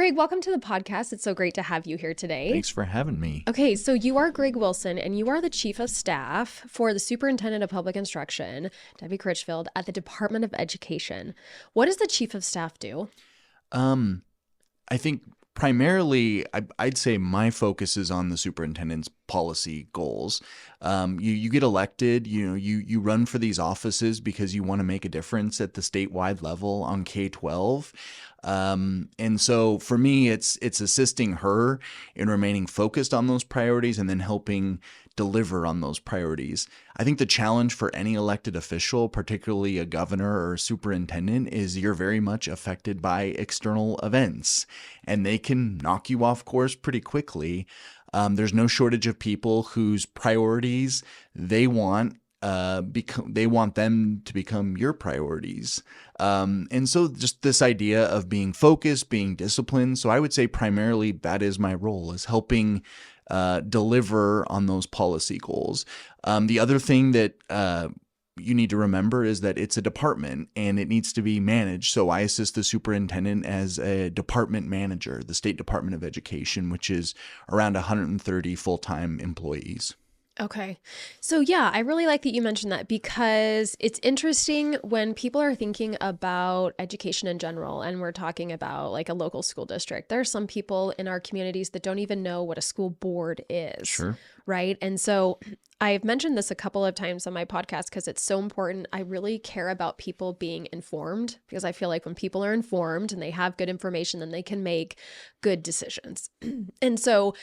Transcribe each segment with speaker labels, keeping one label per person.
Speaker 1: Greg, welcome to the podcast. It's so great to have you here today.
Speaker 2: Thanks for having me.
Speaker 1: Okay, so you are Greg Wilson, and you are the Chief of Staff for the Superintendent of Public Instruction, Debbie Critchfield, at the Department of Education. What does the Chief of Staff do?
Speaker 2: I think primarily, I'd say my focus is on the superintendent's policy goals. You get elected, you run for these offices because you want to make a difference at the statewide level on K-12. And so for me, it's assisting her in remaining focused on those priorities and then helping deliver on those priorities. I think the challenge for any elected official, particularly a governor or a superintendent, is you're very much affected by external events, and they can knock you off course pretty quickly. There's no shortage of people whose priorities they want them to become your priorities. And so just this idea of being focused, being disciplined. So I would say primarily that is my role, is helping deliver on those policy goals. The other thing that you need to remember is that it's a department and it needs to be managed. So I assist the superintendent as a department manager, the State Department of Education, which is around 130 full-time employees.
Speaker 1: Okay. So yeah, I really like that you mentioned that, because it's interesting when people are thinking about education in general, and we're talking about like a local school district. There are some people in our communities that don't even know what a school board is.
Speaker 2: Sure.
Speaker 1: Right. And so I've mentioned this a couple of times on my podcast because it's so important. I really care about people being informed, because I feel like when people are informed and they have good information, then they can make good decisions. And so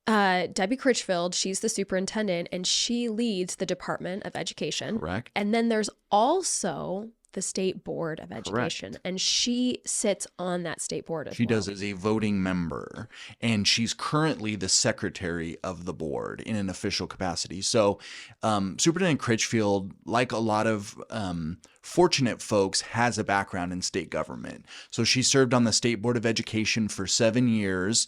Speaker 1: Debbie Critchfield, she's the superintendent, and she leads the Department of Education.
Speaker 2: Correct.
Speaker 1: And then there's also the State Board of Education,
Speaker 2: Correct.
Speaker 1: and she sits on that state board as well.
Speaker 2: She does as a voting member, and she's currently the secretary of the board in an official capacity. So Superintendent Critchfield, like a lot of fortunate folks, has a background in state government. So she served on the State Board of Education for 7 years.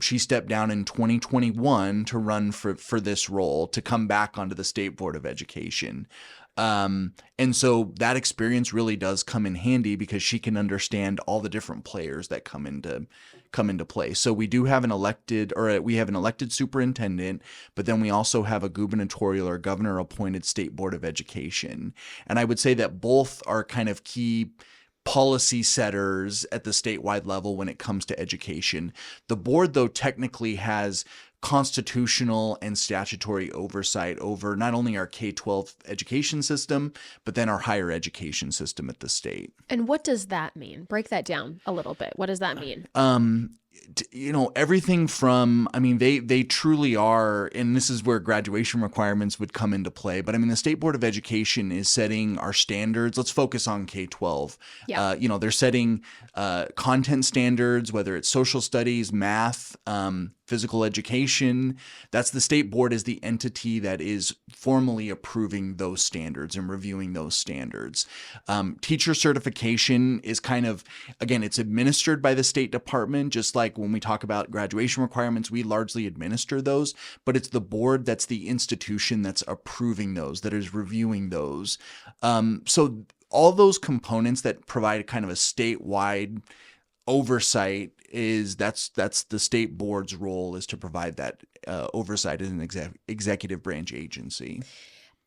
Speaker 2: She stepped down in 2021 to run for this role, to come back onto the State Board of Education. And so that experience really does come in handy because she can understand all the different players that come into play. So we have an elected superintendent, but then we also have a gubernatorial or governor appointed State Board of Education. And I would say that both are kind of key policy setters at the statewide level when it comes to education. The board, though, technically has constitutional and statutory oversight over not only our K-12 education system, but then our higher education system at the state.
Speaker 1: And what does that mean? Break that down a little bit. What does that mean?
Speaker 2: Everything from, they truly are, and this is where graduation requirements would come into play. But the State Board of Education is setting our standards. Let's focus on K-12.
Speaker 1: Yeah.
Speaker 2: They're setting content standards, whether it's social studies, math, physical education. That's the State Board is the entity that is formally approving those standards and reviewing those standards. Teacher certification is it's administered by the State Department, just like when we talk about graduation requirements, we largely administer those, but it's the board that's the institution that's approving those, that is reviewing those. So all those components that provide kind of a statewide oversight that's the state board's role, is to provide that oversight as an executive branch agency.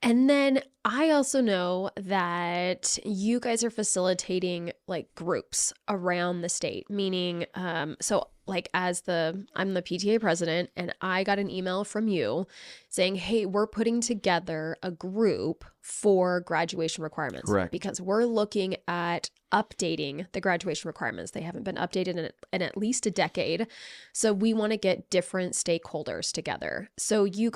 Speaker 1: And then I also know that you guys are facilitating like groups around the state, meaning, I'm the PTA president, and I got an email from you saying, hey, we're putting together a group for graduation requirements.
Speaker 2: Correct.
Speaker 1: Because we're looking at updating the graduation requirements. They haven't been updated in at least a decade. So we want to get different stakeholders together. So you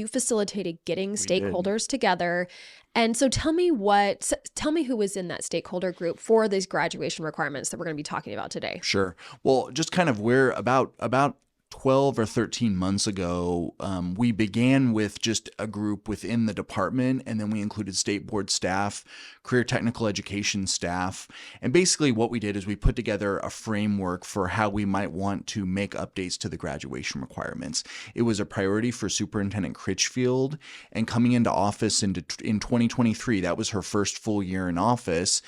Speaker 1: facilitated getting stakeholders together. And so tell me who was in that stakeholder group for these graduation requirements that we're going to be talking about today.
Speaker 2: Sure. Well, just kind of where about 12 or 13 months ago, we began with just a group within the department, and then we included state board staff, career technical education staff. And basically what we did is we put together a framework for how we might want to make updates to the graduation requirements. It was a priority for Superintendent Critchfield, and coming into office in 2023, that was her first full year in office.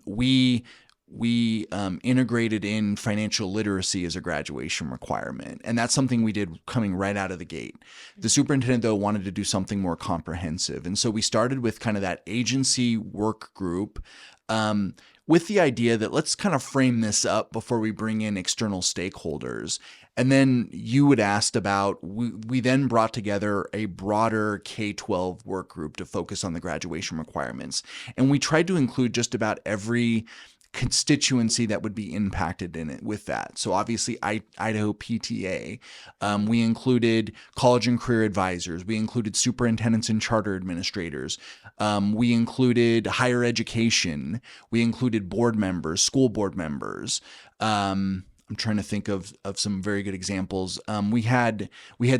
Speaker 2: We we integrated in financial literacy as a graduation requirement. And that's something we did coming right out of the gate. The superintendent, though, wanted to do something more comprehensive. And so we started with kind of that agency work group with the idea that let's kind of frame this up before we bring in external stakeholders. And then you had asked about, we then brought together a broader K-12 work group to focus on the graduation requirements. And we tried to include just about every constituency that would be impacted in it with that. So obviously Idaho PTA, we included college and career advisors, we included superintendents and charter administrators, we included higher education, we included board members, school board members. I'm trying to think of some very good examples. We had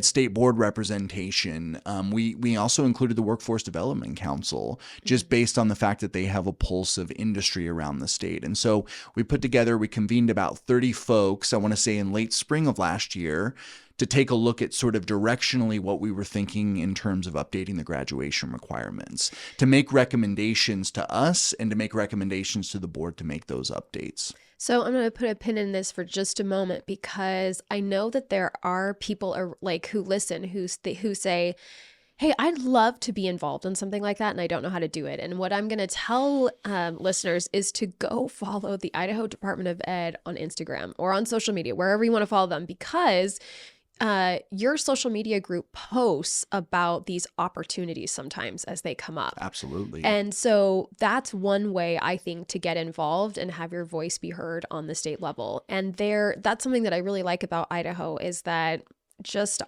Speaker 2: state board representation. We also included the Workforce Development Council, just based on the fact that they have a pulse of industry around the state. And so we convened about 30 folks, I want to say in late spring of last year, to take a look at sort of directionally what we were thinking in terms of updating the graduation requirements, to make recommendations to us and to make recommendations to the board to make those updates.
Speaker 1: So I'm going to put a pin in this for just a moment, because I know that there are people like who listen who say, hey, I'd love to be involved in something like that, and I don't know how to do it. And what I'm going to tell listeners is to go follow the Idaho Department of Ed on Instagram or on social media, wherever you want to follow them, because your social media group posts about these opportunities sometimes as they come up.
Speaker 2: Absolutely.
Speaker 1: And so that's one way, I think, to get involved and have your voice be heard on the state level. And that's something that I really like about Idaho, is that just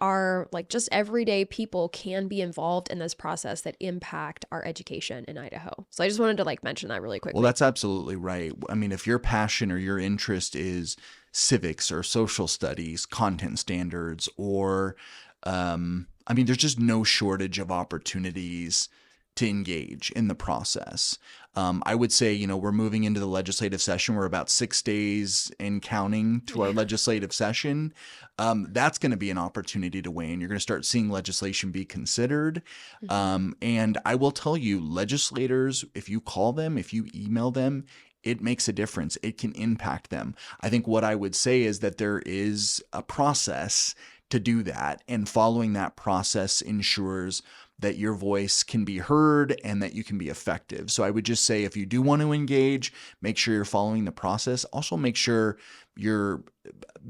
Speaker 1: everyday people can be involved in this process that impact our education in Idaho. So I just wanted to mention that really quickly.
Speaker 2: Well, that's absolutely right. I mean, if your passion or your interest is civics or social studies, content standards, or there's just no shortage of opportunities to engage in the process. I would say, we're moving into the legislative session. We're about 6 days and counting to our legislative session. That's going to be an opportunity to weigh in. You're going to start seeing legislation be considered. And I will tell you, legislators, if you call them, if you email them, it makes a difference. It can impact them. I think what I would say is that there is a process to do that, and following that process ensures that your voice can be heard and that you can be effective. So I would just say, if you do want to engage, make sure you're following the process. Also make sure you're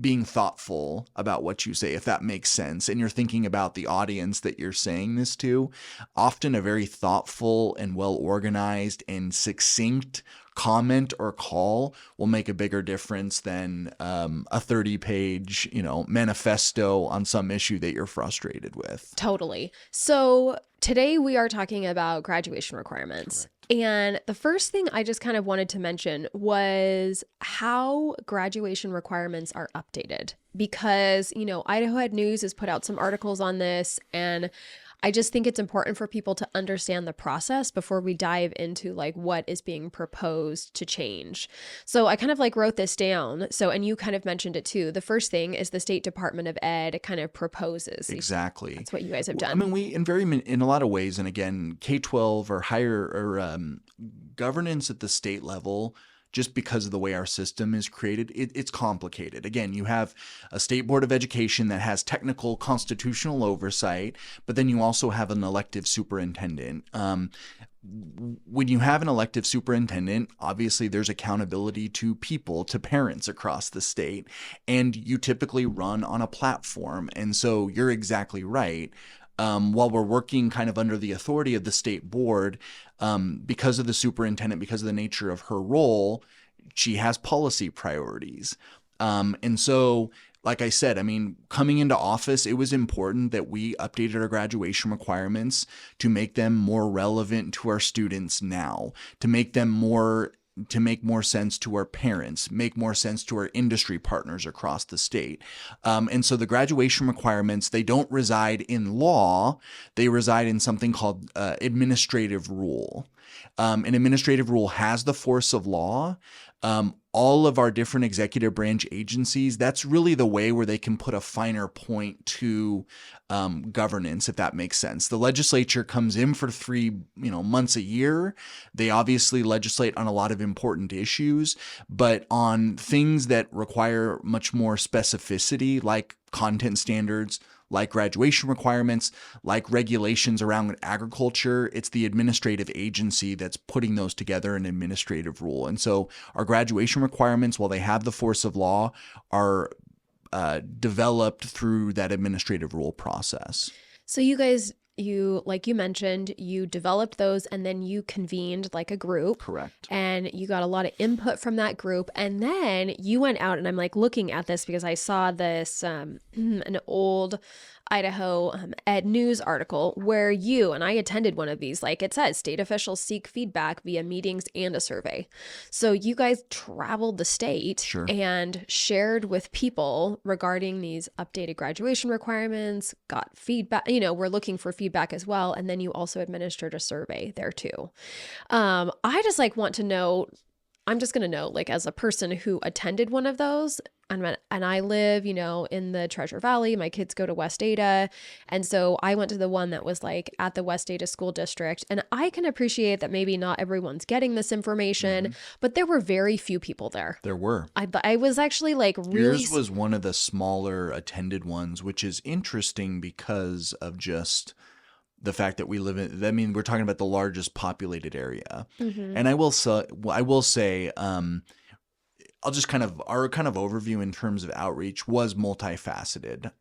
Speaker 2: being thoughtful about what you say, if that makes sense, and you're thinking about the audience that you're saying this to. Often a very thoughtful and well-organized and succinct comment or call will make a bigger difference than a 30-page, manifesto on some issue that you're frustrated with.
Speaker 1: Totally. So today we are talking about graduation requirements.
Speaker 2: Correct.
Speaker 1: And the first thing I just kind of wanted to mention was how graduation requirements are updated, because, Idaho Ed News has put out some articles on this, and I just think it's important for people to understand the process before we dive into what is being proposed to change. So I kind of wrote this down. So, and you kind of mentioned it too. The first thing is the State Department of Ed kind of proposes.
Speaker 2: Exactly.
Speaker 1: That's what you guys have done.
Speaker 2: I mean, in a lot of ways, and again, K-12 or higher or governance at the state level, just because of the way our system is created, it's complicated. Again, you have a state board of education that has technical constitutional oversight, but then you also have an elective superintendent. When you have an elective superintendent, obviously there's accountability to people, to parents across the state, and you typically run on a platform. And so you're exactly right. While we're working kind of under the authority of the state board, because of the superintendent, because of the nature of her role, she has policy priorities. And so, like I said, coming into office, it was important that we updated our graduation requirements to make them more relevant to our students now, to make more sense to our parents, make more sense to our industry partners across the state. And so the graduation requirements, they don't reside in law, they reside in something called administrative rule. An administrative rule has the force of law, all of our different executive branch agencies, that's really the way where they can put a finer point to governance, if that makes sense. The legislature comes in for 3 months a year. They obviously legislate on a lot of important issues, but on things that require much more specificity, like content standards, like graduation requirements, like regulations around agriculture, it's the administrative agency that's putting those together in administrative rule. And so our graduation requirements, while they have the force of law, are developed through that administrative rule process.
Speaker 1: So you guys, like you mentioned, you developed those and then you convened like a group.
Speaker 2: Correct.
Speaker 1: And you got a lot of input from that group. And then you went out, and I'm like looking at this because I saw this, an old Idaho Ed News article where and I attended one of these, like it says, state officials seek feedback via meetings and a survey. So you guys traveled the state
Speaker 2: Sure.
Speaker 1: and shared with people regarding these updated graduation requirements, got feedback, we're looking for feedback as well. And then you also administered a survey there too. I just want to know, I'm just going to know, like as a person who attended one of those, and I live, in the Treasure Valley, my kids go to West Ada. And so I went to the one that was like at the West Ada School District. And I can appreciate that maybe not everyone's getting this information, but there were very few people there.
Speaker 2: There were.
Speaker 1: I was actually like really.
Speaker 2: Yours was one of the smaller attended ones, which is interesting because of just the fact that we live in, we're talking about the largest populated area. And I will say, I'll just our overview in terms of outreach was multifaceted.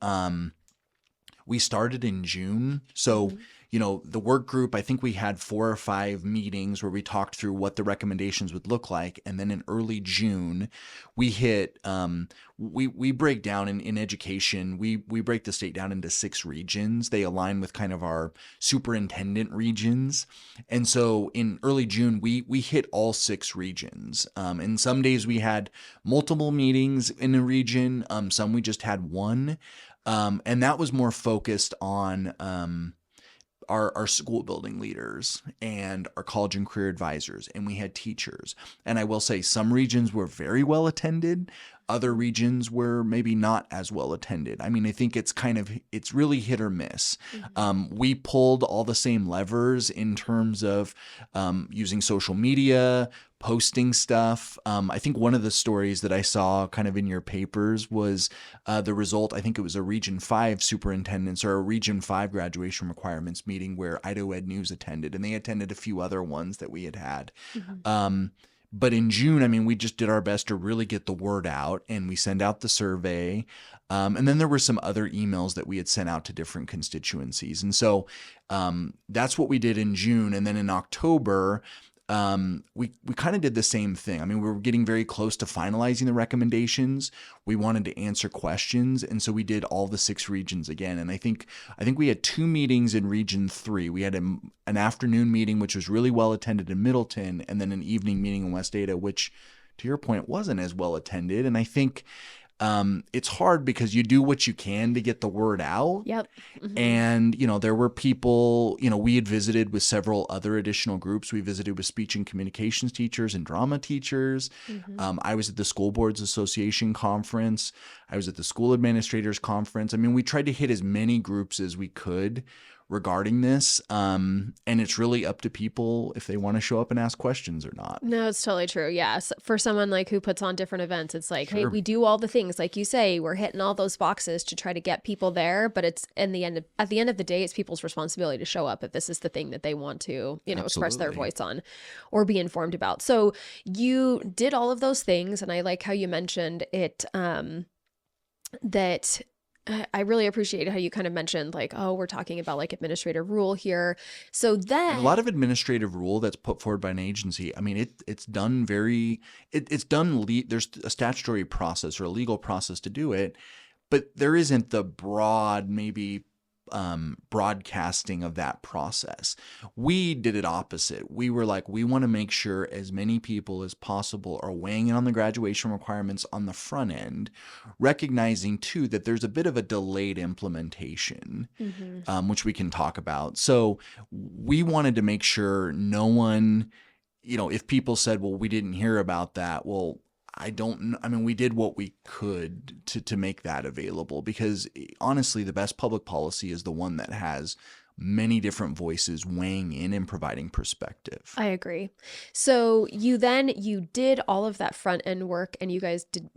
Speaker 2: We started in June. So, the work group, I think we had 4 or 5 meetings where we talked through what the recommendations would look like. And then in early June, we hit, we break down in education, we break the state down into 6 regions. They align with kind of our superintendent regions. And so in early June, we hit all 6 regions. And some days we had multiple meetings in a region. Some we just had one. And that was more focused on our school building leaders and our college and career advisors, and we had teachers. And I will say some regions were very well attended. Other regions were maybe not as well attended. I think it's really hit or miss. We pulled all the same levers in terms of using social media, posting stuff. I think one of the stories that I saw kind of in your papers was the result. I think it was a Region 5 superintendents or a Region 5 graduation requirements meeting where Idaho Ed News attended, and they attended a few other ones that we had. But in June, we just did our best to really get the word out, and we send out the survey. And then there were some other emails that we had sent out to different constituencies. And so that's what we did in June. And then in October, we kind of did the same thing. We were getting very close to finalizing the recommendations. We wanted to answer questions. And so we did all the 6 regions again. And I think we had 2 meetings in Region 3. We had an afternoon meeting, which was really well attended in Middleton, and then an evening meeting in West Ada, which to your point wasn't as well attended. And I think it's hard because you do what you can to get the word out.
Speaker 1: Yep.
Speaker 2: And, there were people, we had visited with several other additional groups. We visited with speech and communications teachers and drama teachers. I was at the School Boards Association conference. I was at the School Administrators Conference. We tried to hit as many groups as we could regarding this. And it's really up to people if they want to show up and ask questions or not.
Speaker 1: No, it's totally true. Yes. For someone like who puts on different events, it's like,
Speaker 2: Sure.
Speaker 1: hey, we do all the things. Like you say, we're hitting all those boxes to try to get people there. But it's at the end of the day, it's people's responsibility to show up if this is the thing that they want to, express their
Speaker 2: Absolutely.
Speaker 1: voice on or be informed about. So you did all of those things. And I like how you mentioned it, that I really appreciate how you kind of mentioned like, oh, we're talking about like administrative rule here. So then
Speaker 2: A lot of administrative rule that's put forward by an agency. It's done there's a statutory process or a legal process to do it, but there isn't the broad, maybe broadcasting of that process. We did it opposite. We were like, we want to make sure as many people as possible are weighing in on the graduation requirements on the front end, recognizing too that there's a bit of a delayed implementation, which we can talk about. So we wanted to make sure no one if people said, well, we didn't hear about that, well, I don't know. I mean, we did what we could to make that available, because honestly, the best public policy is the one that has many different voices weighing in and providing perspective.
Speaker 1: I agree. So you did all of that front end work, and you guys did,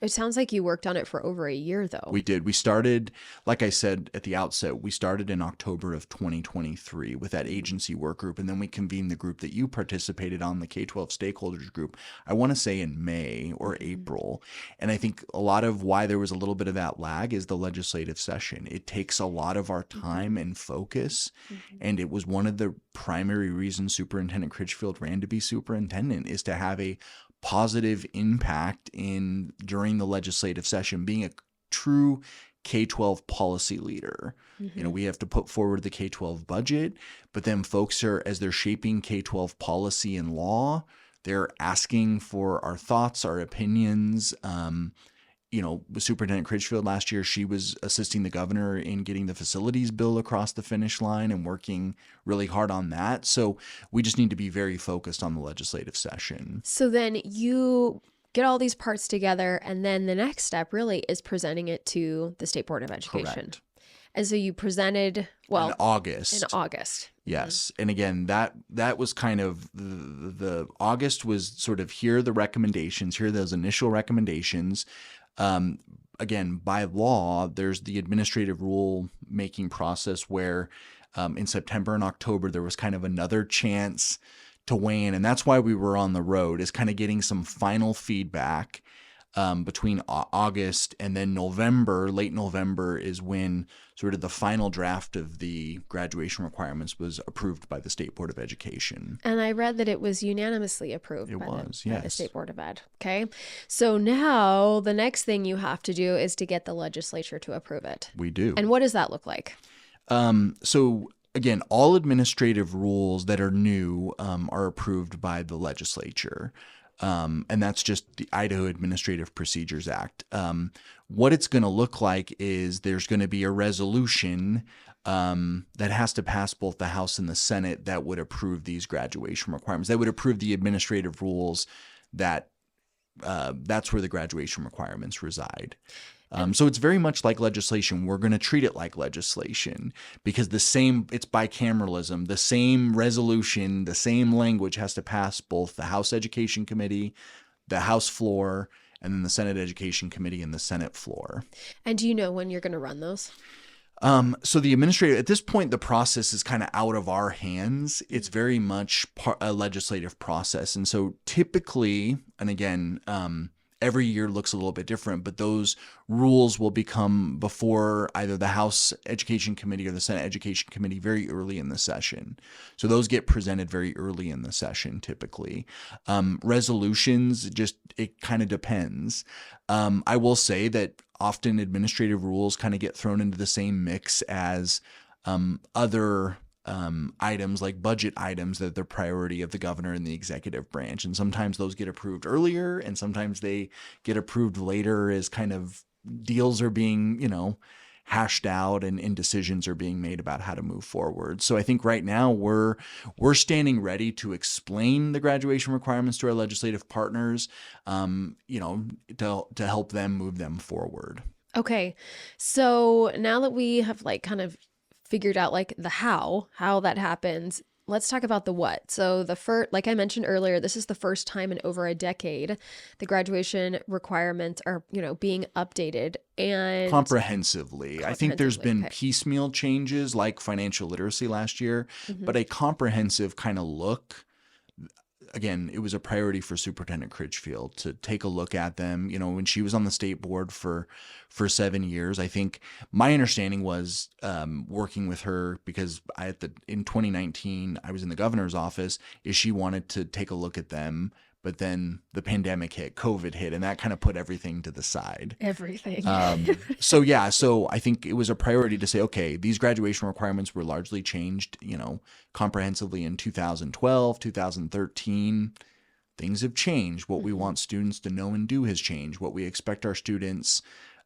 Speaker 1: it sounds like you worked on it for over a year though.
Speaker 2: We did. We started, like I said at the outset, we started in October of 2023 with that agency work group. And then we convened the group that you participated on, the K-12 stakeholders group, I want to say in May or April. And I think a lot of why there was a little bit of that lag is the legislative session. It takes a lot of our time and focus. And it was one of the primary reasons Superintendent Critchfield ran to be superintendent, is to have a positive impact during the legislative session, being a true K-12 policy leader. We have to put forward the K-12 budget, but then folks as they're shaping K-12 policy and law, they're asking for our thoughts, our opinions. With Superintendent Critchfield last year, she was assisting the governor in getting the facilities bill across the finish line and working really hard on that. So we just need to be very focused on the legislative session.
Speaker 1: So then you get all these parts together, and then the next step really is presenting it to the State Board of Education.
Speaker 2: Correct.
Speaker 1: And so you presented,
Speaker 2: in August.
Speaker 1: In August.
Speaker 2: Yes. And again, that was kind of the August was sort of, here are the recommendations, here are those initial recommendations. Again, by law, there's the administrative rule making process where in September and October, there was kind of another chance to weigh in. And that's why we were on the road, is kind of getting some final feedback between August and then November. Late November is when sort of the final draft of the graduation requirements was approved by the State Board of Education.
Speaker 1: And I read that it was unanimously approved by the State Board of Ed. Okay. So now the next thing you have to do is to get the legislature to approve it.
Speaker 2: We do.
Speaker 1: And what does that look like?
Speaker 2: So again, all administrative rules that are new are approved by the legislature. And that's just the Idaho Administrative Procedures Act. What it's going to look like is there's going to be a resolution that has to pass both the House and the Senate that would approve these graduation requirements. That would approve the administrative rules that's where the graduation requirements reside. So it's very much like legislation. We're going to treat it like legislation because it's bicameralism. The same resolution, the same language has to pass both the House Education Committee, the House floor, and then the Senate Education Committee and the Senate floor.
Speaker 1: And do you know when you're going to run those?
Speaker 2: So the administrative, at this point, the process is kind of out of our hands. It's very much a legislative process. And so typically, and again, every year looks a little bit different, but those rules will become before either the House Education Committee or the Senate Education Committee very early in the session. So those get presented very early in the session typically. Resolutions, it kind of depends. I will say that often administrative rules kind of get thrown into the same mix as other items like budget items that are the priority of the governor and the executive branch. And sometimes those get approved earlier and sometimes they get approved later as kind of deals are being, hashed out and decisions are being made about how to move forward. So I think right now we're standing ready to explain the graduation requirements to our legislative partners, to help them move them forward.
Speaker 1: Okay. So now that we have kind of figured out the how that happens, let's talk about the what. So like I mentioned earlier, this is the first time in over a decade the graduation requirements are, being updated and
Speaker 2: comprehensively. I think there's been piecemeal changes like financial literacy last year, but a comprehensive kind of look. Again, it was a priority for Superintendent Critchfield to take a look at them. When she was on the state board for 7 years, I think my understanding was working with her because in 2019, I was in the governor's office, is she wanted to take a look at them. But then the pandemic hit, COVID hit, and that kind of put everything to the side.
Speaker 1: Everything.
Speaker 2: So I think it was a priority to say, okay, these graduation requirements were largely changed, comprehensively in 2012, 2013. Things have changed. What we want students to know and do has changed. What we expect our students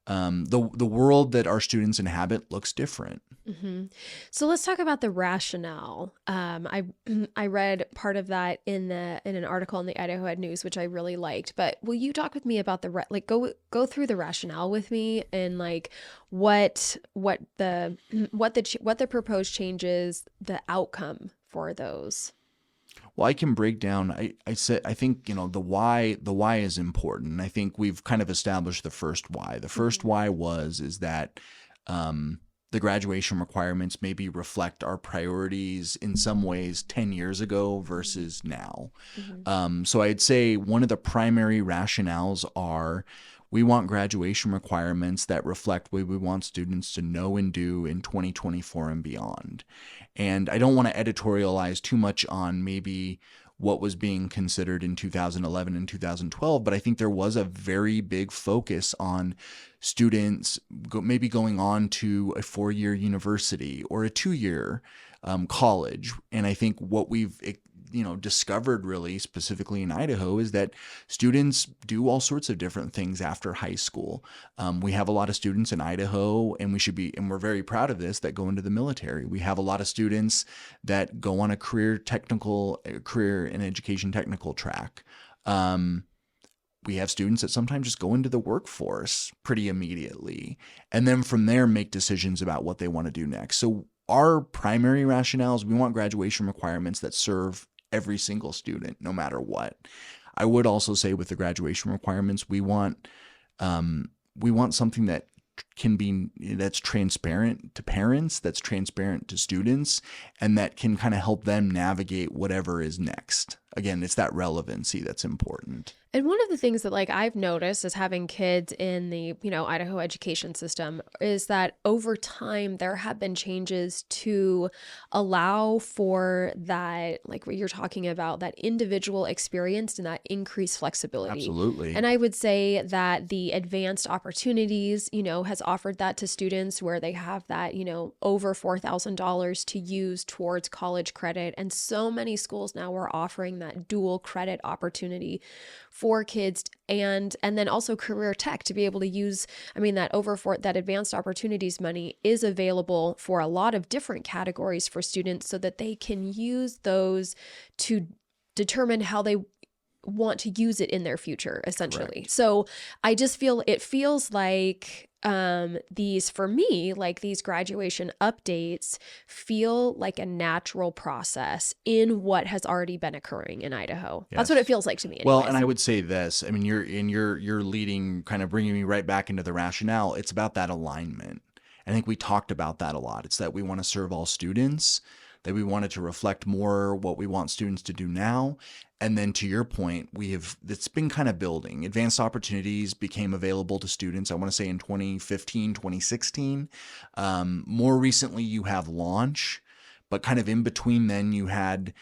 Speaker 2: the world that our students inhabit looks different.
Speaker 1: hmm So let's talk about the rationale. I read part of that in an article in the Idaho Ed News, which I really liked. But will you talk with me about like go through the rationale with me and like what the proposed changes, the outcome for those.
Speaker 2: Well, I can break down. I think, the why is important. I think we've kind of established the first why. The first
Speaker 1: Mhm.
Speaker 2: why is that the graduation requirements maybe reflect our priorities in some ways 10 years ago versus now.
Speaker 1: Mhm.
Speaker 2: So I'd say one of the primary rationales are we want graduation requirements that reflect what we want students to know and do in 2024 and beyond. And I don't want to editorialize too much on maybe what was being considered in 2011 and 2012, but I think there was a very big focus on students maybe going on to a 4-year university or a 2-year college. And I think what we've discovered really specifically in Idaho is that students do all sorts of different things after high school. We have a lot of students in Idaho, and we're very proud of this, that go into the military. We have a lot of students that go on a career and education technical track. We have students that sometimes just go into the workforce pretty immediately, and then from there make decisions about what they want to do next. So our primary rationale is we want graduation requirements that serve every single student, no matter what. I would also say with the graduation requirements, we want something that's transparent to parents, that's transparent to students, and that can kind of help them navigate whatever is next. Again, it's that relevancy that's important.
Speaker 1: And one of the things that like I've noticed as having kids in the, Idaho education system is that over time there have been changes to allow for that, like what you're talking about, that individual experience and that increased flexibility.
Speaker 2: Absolutely.
Speaker 1: And I would say that the advanced opportunities, has offered that to students where they have that, over $4,000 to use towards college credit. And so many schools now are offering that dual credit opportunity for kids, and then also career tech to be able to use, that advanced opportunities money is available for a lot of different categories for students so that they can use those to determine how they want to use it in their future, essentially.
Speaker 2: Correct.
Speaker 1: So I just feels like these graduation updates feel like a natural process in what has already been occurring in Idaho.
Speaker 2: Yes.
Speaker 1: That's what it feels like to me anyways.
Speaker 2: Well, and I would say this, you're leading, kind of bringing me right back into the rationale. It's about that alignment. I think we talked about that a lot. It's that we want to serve all students, that we wanted to reflect more what we want students to do now. And then to your point, it's been kind of building. Advanced opportunities became available to students, I want to say in 2015, 2016. More recently, you have launch, but kind of in between then you had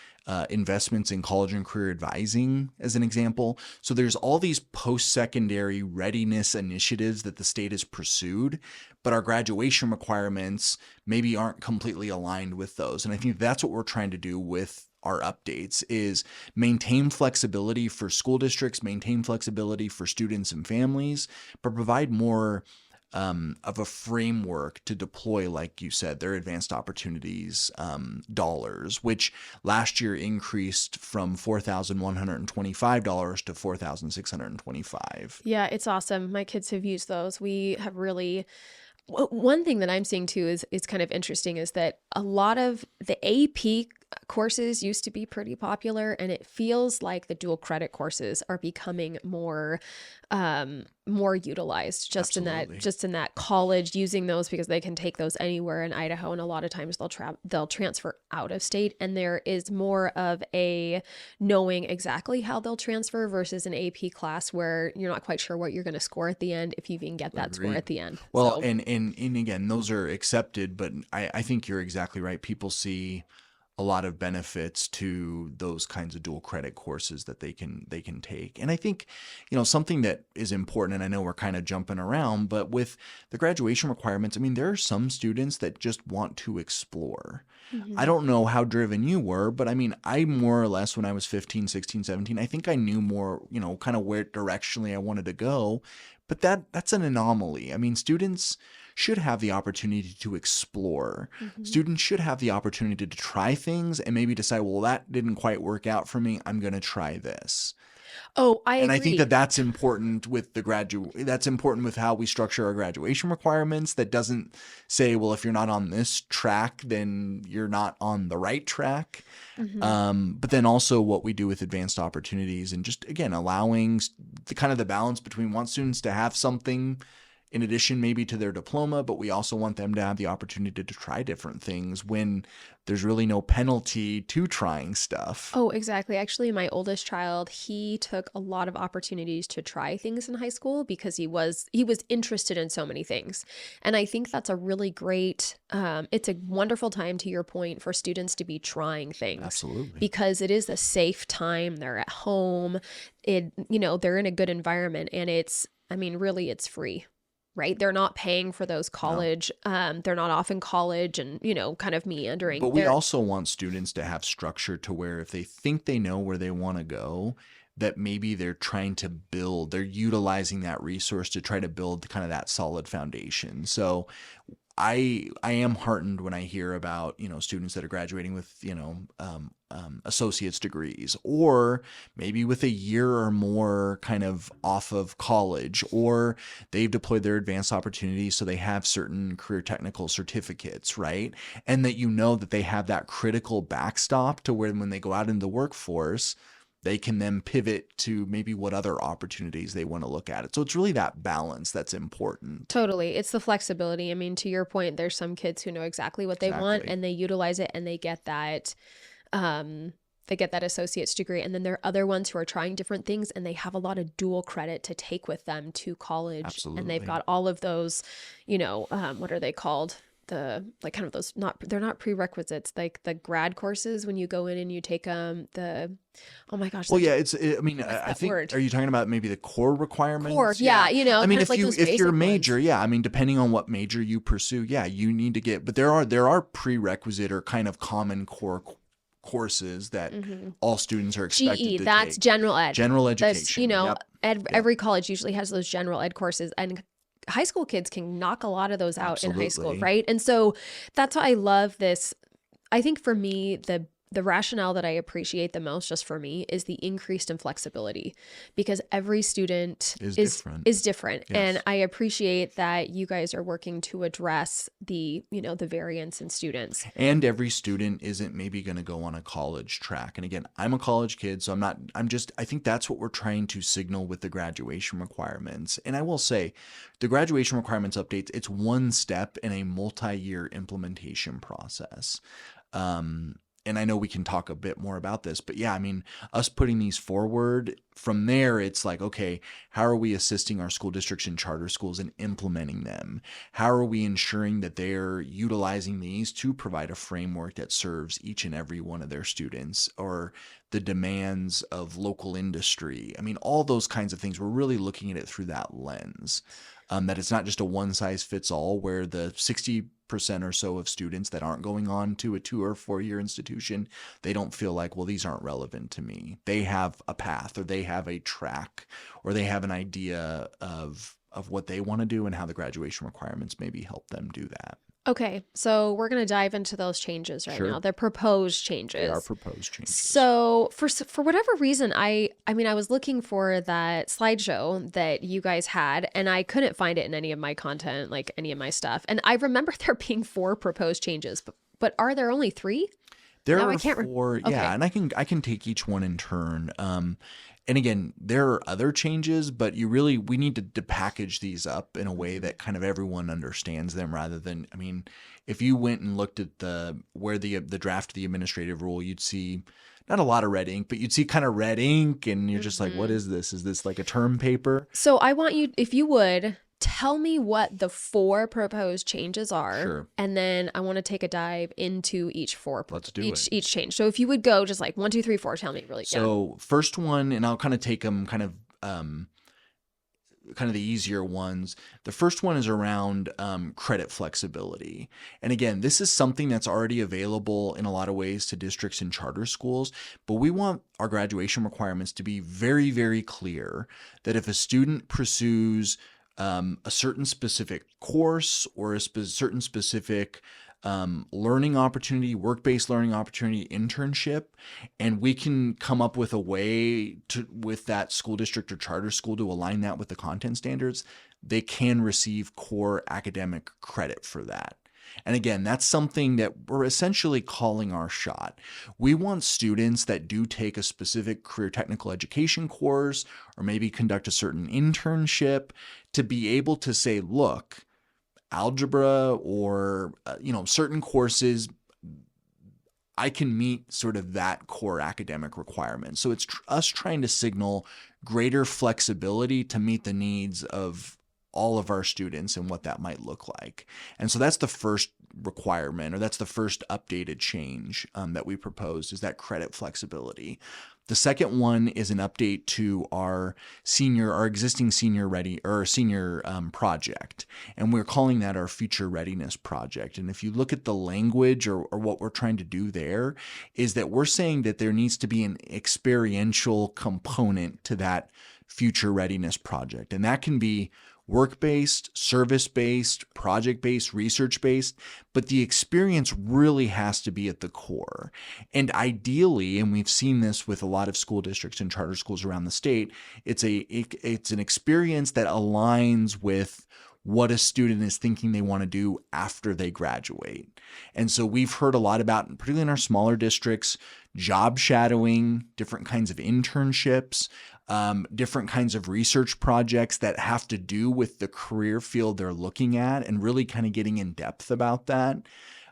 Speaker 2: investments in college and career advising as an example. So there's all these post-secondary readiness initiatives that the state has pursued, but our graduation requirements maybe aren't completely aligned with those. And I think that's what we're trying to do with our updates, is maintain flexibility for school districts, maintain flexibility for students and families, but provide more of a framework to deploy, like you said, their advanced opportunities dollars, which last year increased from $4,125 to $4,625.
Speaker 1: Yeah, it's awesome. My kids have used those. We have really. One thing that I'm seeing too is kind of interesting is that a lot of the AP courses used to be pretty popular, and it feels like the dual credit courses are becoming more utilized
Speaker 2: Absolutely.
Speaker 1: in that college using those because they can take those anywhere in Idaho, and a lot of times they'll transfer out of state, and there is more of a knowing exactly how they'll transfer versus an AP class where you're not quite sure what you're going to score at the end, if you even get that score at the end.
Speaker 2: Well,
Speaker 1: so.
Speaker 2: and again, those are accepted, but I think you're exactly right. People see a lot of benefits to those kinds of dual credit courses that they can take. And I think, something that is important, and I know we're kind of jumping around, but with the graduation requirements, I mean, there are some students that just want to explore. I don't know how driven you were, but I mean, I more or less, when I was 15, 16, 17, I think I knew more, kind of where directionally I wanted to go. But that's an anomaly. I mean, students should have the opportunity to explore. Students should have the opportunity to try things and maybe decide, well, that didn't quite work out for me. I'm going to try this.
Speaker 1: Oh, I agree.
Speaker 2: And I think that that's important with that's important with how we structure our graduation requirements. That doesn't say, well, if you're not on this track, then you're not on the right track. But then also what we do with advanced opportunities, and just, again, allowing the balance between want students to have something in addition maybe to their diploma, but we also want them to have the opportunity to try different things when there's really no penalty to trying stuff.
Speaker 1: Oh, exactly. Actually, my oldest child, he took a lot of opportunities to try things in high school because he was interested in so many things. And I think that's a really great, it's a wonderful time, to your point, for students to be trying things.
Speaker 2: Absolutely.
Speaker 1: Because it is a safe time. They're at home. They're in a good environment, and really it's free. Right? They're not paying for those college. No. They're not off in college and, kind of meandering.
Speaker 2: But we also want students to have structure to where if they think they know where they want to go, that maybe they're utilizing that resource to try to build kind of that solid foundation. So I am heartened when I hear about, students that are graduating with, associate's degrees, or maybe with a year or more kind of off of college, or they've deployed their advanced opportunities so they have certain career technical certificates, right? And that they have that critical backstop to where when they go out into the workforce, they can then pivot to maybe what other opportunities they want to look at. So it's really that balance that's important.
Speaker 1: Totally. It's the flexibility. I mean, to your point, there's some kids who know exactly what they want, and they utilize it, and they get that associate's degree. And then there are other ones who are trying different things, and they have a lot of dual credit to take with them to college.
Speaker 2: Absolutely.
Speaker 1: And they've got all of those, what are they called? They're not prerequisites, like the grad courses when you go in and you take oh my gosh.
Speaker 2: Well, yeah, I think, word? Are you talking about maybe the core requirements?
Speaker 1: Core, yeah.
Speaker 2: I mean, if your major, depending on what major you pursue, you need to get, but there are prerequisite or kind of common core courses that all students are expected to take.
Speaker 1: That's general ed.
Speaker 2: General education.
Speaker 1: That's, every college usually has those general ed courses, and high school kids can knock a lot of those out in high school, right? And so that's why I love this. I think for me, the rationale that I appreciate the most, just for me, is the increased in flexibility, because every student is different.
Speaker 2: Yes.
Speaker 1: And I appreciate that you guys are working to address the variance in students.
Speaker 2: And every student isn't maybe going to go on a college track. And again, I'm a college kid, so I think that's what we're trying to signal with the graduation requirements. And I will say, the graduation requirements updates, it's one step in a multi-year implementation process. And I know we can talk a bit more about this, but us putting these forward, from there, it's like, okay, how are we assisting our school districts and charter schools in implementing them? How are we ensuring that they're utilizing these to provide a framework that serves each and every one of their students, or the demands of local industry? I mean, all those kinds of things. We're really looking at it through that lens, that it's not just a one size fits all, where the 60% or so of students that aren't going on to a 2 or 4 year institution, they don't feel like, well, these aren't relevant to me. They have a path, or they have a track, or they have an idea of what they want to do, and how the graduation requirements maybe help them do that.
Speaker 1: Okay, so we're going to dive into those changes right now. They're proposed changes.
Speaker 2: They are proposed changes.
Speaker 1: So for whatever reason, I was looking for that slideshow that you guys had, and I couldn't find it in any of my content, like any of my stuff. And I remember there being 4 proposed changes, but are there only 3?
Speaker 2: There are 4, okay. And I can take each one in turn. And again, there are other changes, but we need to package these up in a way that kind of everyone understands them, rather than, if you went and looked at the draft of the administrative rule, you'd see not a lot of red ink, but you'd see kind of red ink, and you're just like, what is this? Is this like a term paper?
Speaker 1: So I want you, if you would, tell me what the 4 proposed changes are.
Speaker 2: Sure.
Speaker 1: And then I want to take a dive into
Speaker 2: Let's do
Speaker 1: each change. So if you would go just like 1, 2, 3, 4, tell me really.
Speaker 2: So first one, and I'll kind of take them kind of the easier ones. The first one is around credit flexibility. And again, this is something that's already available in a lot of ways to districts and charter schools, but we want our graduation requirements to be very, very clear that if a student pursues a certain specific course or a certain specific learning opportunity, work-based learning opportunity, internship, and we can come up with a way to, with that school district or charter school, to align that with the content standards, they can receive core academic credit for that. And again, that's something that we're essentially calling our shot. We want students that do take a specific career technical education course or maybe conduct a certain internship to be able to say, look, algebra or certain courses, I can meet sort of that core academic requirement. So it's us trying to signal greater flexibility to meet the needs of all of our students and what that might look like. And so that's the first requirement, or that's the first updated change that we proposed, is that credit flexibility. The second one is an update to our existing senior project, and we're calling that our future readiness project. And if you look at the language or what we're trying to do there, is that we're saying that there needs to be an experiential component to that future readiness project, and that can be work-based, service-based, project-based, research-based, but the experience really has to be at the core. And ideally, and we've seen this with a lot of school districts and charter schools around the state, it's an experience that aligns with what a student is thinking they want to do after they graduate. And so we've heard a lot about, particularly in our smaller districts, job shadowing, different kinds of internships, different kinds of research projects that have to do with the career field they're looking at, and really kind of getting in depth about that.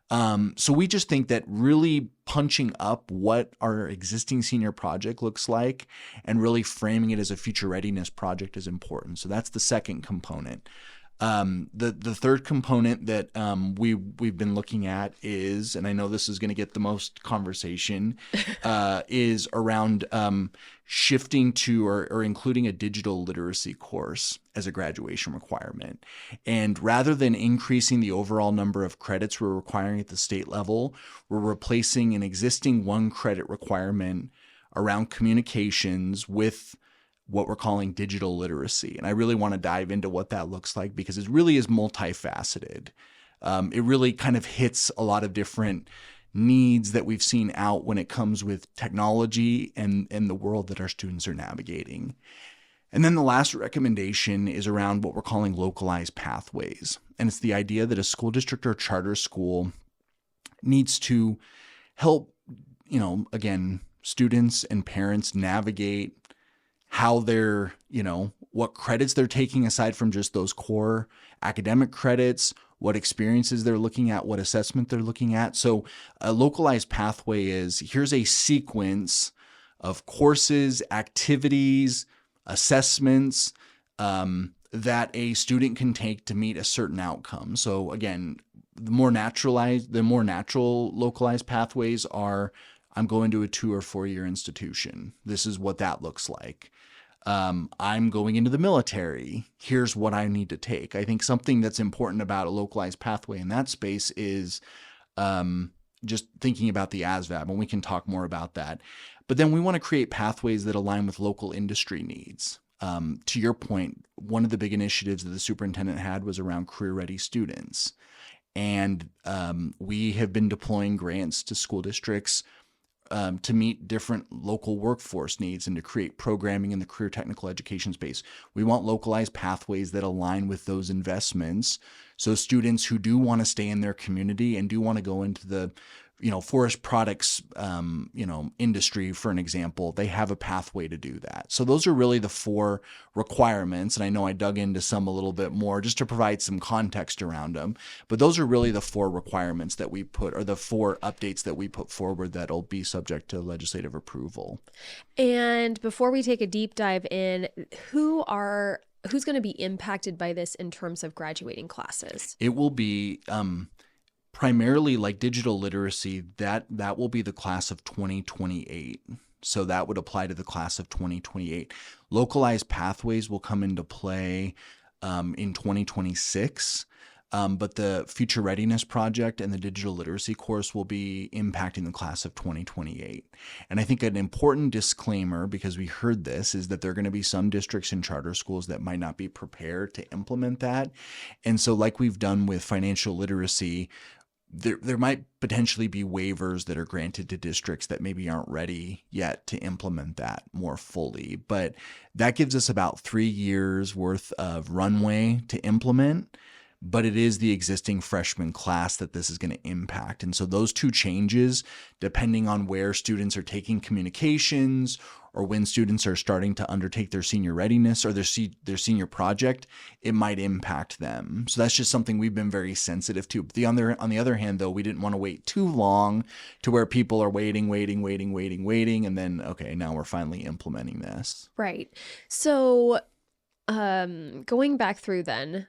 Speaker 2: So we just think that really punching up what our existing senior project looks like and really framing it as a future readiness project is important. So that's the second component. The third component that we've been looking at is, and I know this is going to get the most conversation, is around shifting to or including a digital literacy course as a graduation requirement. And rather than increasing the overall number of credits we're requiring at the state level, we're replacing an existing 1 credit requirement around communications with what we're calling digital literacy. And I really want to dive into what that looks like, because it really is multifaceted. It really kind of hits a lot of different needs that we've seen out when it comes with technology and the world that our students are navigating. And then the last recommendation is around what we're calling localized pathways. And it's the idea that a school district or charter school needs to help, again, students and parents navigate how they're, what credits they're taking aside from just those core academic credits, what experiences they're looking at, what assessment they're looking at. So a localized pathway is, here's a sequence of courses, activities, assessments that a student can take to meet a certain outcome. So again, the more natural localized pathways are, I'm going to a 2 or 4 year institution. This is what that looks like. I'm going into the military. Here's what I need to take. I think something that's important about a localized pathway in that space is just thinking about the ASVAB, and we can talk more about that. But then we want to create pathways that align with local industry needs. To your point, one of the big initiatives that the superintendent had was around career-ready students. And we have been deploying grants to school districts to meet different local workforce needs and to create programming in the career technical education space. We want localized pathways that align with those investments. So students who do want to stay in their community and do want to go into the forest products, industry, for an example, they have a pathway to do that. So those are really the 4 requirements. And I know I dug into some a little bit more just to provide some context around them. But those are really the 4 requirements that we put, or the 4 updates that we put forward that'll be subject to legislative approval.
Speaker 1: And before we take a deep dive in, who are who's going to be impacted by this in terms of graduating classes?
Speaker 2: It will be primarily like digital literacy. That will be the class of 2028. So that would apply to the class of 2028. Localized pathways will come into play in 2026. But the Future Readiness Project and the Digital Literacy course will be impacting the class of 2028. And I think an important disclaimer, because we heard this, is that there are going to be some districts and charter schools that might not be prepared to implement that. And so like we've done with financial literacy, there might potentially be waivers that are granted to districts that maybe aren't ready yet to implement that more fully. But that gives us about 3 years worth of runway to implement. But it is the existing freshman class that this is going to impact. And so those two changes, depending on where students are taking communications or when students are starting to undertake their senior readiness or their senior project, it might impact them. So that's just something we've been very sensitive to. But on the other hand, though, we didn't want to wait too long to where people are waiting. And then, okay, now we're finally implementing this.
Speaker 1: Right. So going back through then,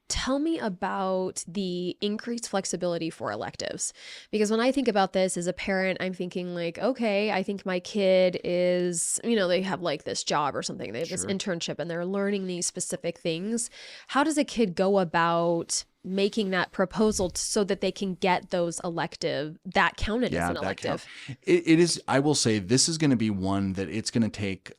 Speaker 1: tell me about the increased flexibility for electives. Because when I think about this as a parent, I'm thinking like, okay, I think my kid is, they have like this job or something. They have this internship and they're learning these specific things. How does a kid go about making that proposal so that they can get those that counted as an elective?
Speaker 2: It is, I will say this is going to be one that it's going to take,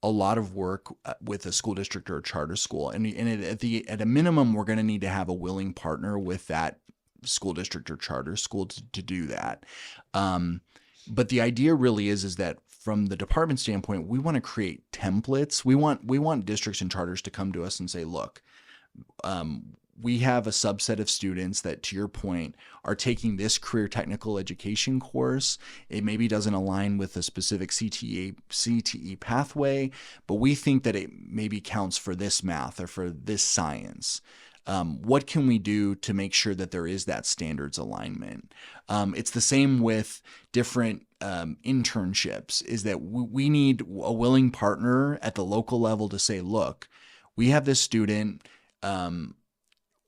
Speaker 2: a lot of work with a school district or a charter school. And at a minimum, we're going to need to have a willing partner with that school district or charter school to do that. But the idea really is that from the department standpoint, we want to create templates. We want districts and charters to come to us and say, look, we have a subset of students that, to your point, are taking this career technical education course. It maybe doesn't align with a specific CTE pathway, but we think that it maybe counts for this math or for this science. What can we do to make sure that there is that standards alignment? It's the same with different internships, is that we need a willing partner at the local level to say, look, we have this student,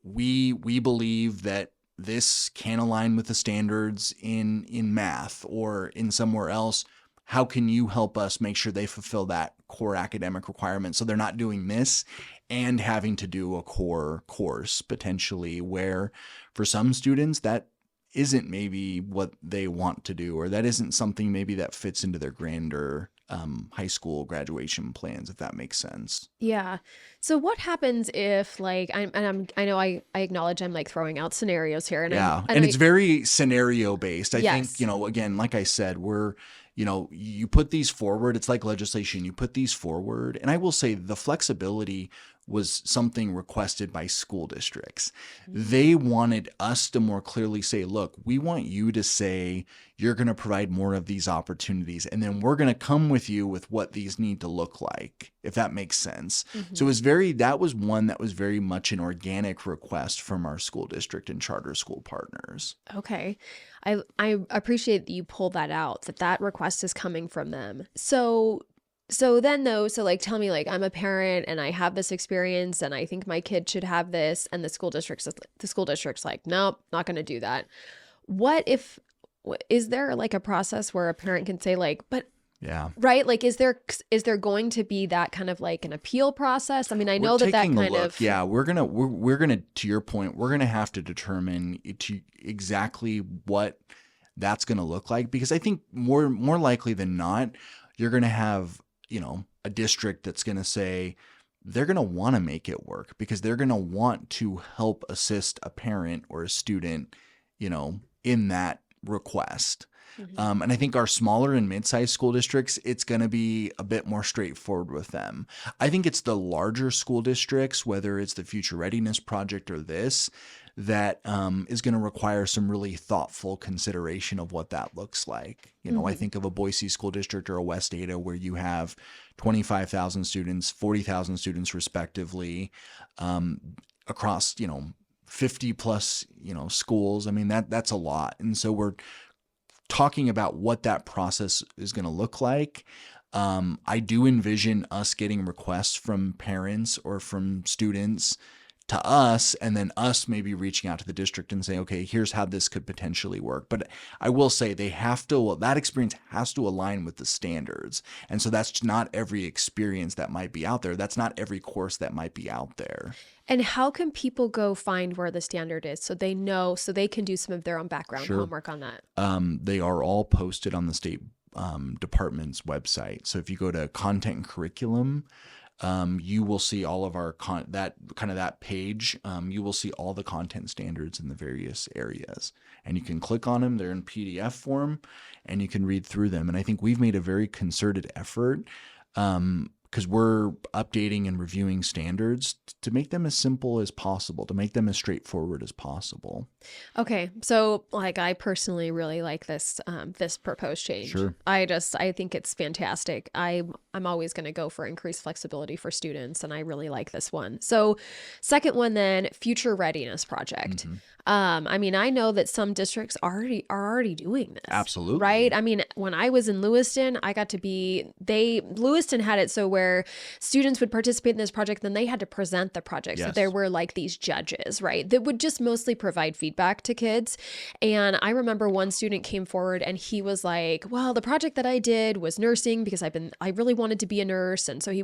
Speaker 2: we believe that this can align with the standards in math or in somewhere else. How can you help us make sure they fulfill that core academic requirement so they're not doing this and having to do a core course potentially, where for some students that isn't maybe what they want to do, or that isn't something maybe that fits into their grander high school graduation plans, if that makes sense.
Speaker 1: Yeah. So what happens if I know I acknowledge I'm like throwing out scenarios here, and
Speaker 2: and it's very scenario based. I think, again, like I said, you put these forward. It's like legislation. You put these forward, and I will say the flexibility was something requested by school districts. They wanted us to more clearly say, look, we want you to say you're going to provide more of these opportunities, and then we're going to come with you with what these need to look like, if that makes sense. So that was one that was very much an organic request from our school district and charter school partners.
Speaker 1: Okay. I appreciate that you pulled that out, that request is coming from them. So then though, tell me, I'm a parent and I have this experience and I think my kid should have this, and the school district's like, nope, not going to do that. Is there like a process where a parent can say right? Is there going to be that kind of like an appeal process? I mean, I know that kind of.
Speaker 2: Yeah, we're gonna, to your point, we're gonna have to determine exactly what that's gonna look like, because I think more likely than not, you're gonna have, a district that's gonna say they're gonna want to make it work because they're gonna want to help assist a parent or a student, in that request. And I think our smaller and mid-sized school districts, it's going to be a bit more straightforward with them. I think it's the larger school districts, whether it's the Future Readiness Project or this, that is going to require some really thoughtful consideration of what that looks like. I think of a Boise school district or a West Ada where you have 25,000 students, 40,000 students respectively, across, 50 plus, schools. I mean, that's a lot. And so we're talking about what that process is going to look like. I do envision us getting requests from parents or from students to us, and then us maybe reaching out to the district and saying, okay, here's how this could potentially work. But I will say that experience has to align with the standards. And so that's not every experience that might be out there. That's not every course that might be out there.
Speaker 1: And how can people go find where the standard is so they know, so they can do some of their own background homework on that?
Speaker 2: They are all posted on the state department's website. So if you go to content and curriculum, you will see all of our that page. You will see all the content standards in the various areas, and you can click on them. They're in PDF form, and you can read through them. And I think we've made a very concerted effort, because we're updating and reviewing standards to make them as simple as possible, to make them as straightforward as possible.
Speaker 1: Okay. So I personally really like this, this proposed change.
Speaker 2: Sure.
Speaker 1: I think it's fantastic. I'm always going to go for increased flexibility for students, and I really like this one. So second one then, future readiness project. I mean, I know that some districts are already doing this.
Speaker 2: Absolutely.
Speaker 1: Right? I mean, when I was in Lewiston, Lewiston had it so where students would participate in this project, then they had to present the project.
Speaker 2: Yes.
Speaker 1: So there were these judges, right, that would just mostly provide feedback to kids. And I remember one student came forward and he was like, well, the project that I did was nursing because I really wanted to be a nurse. And so he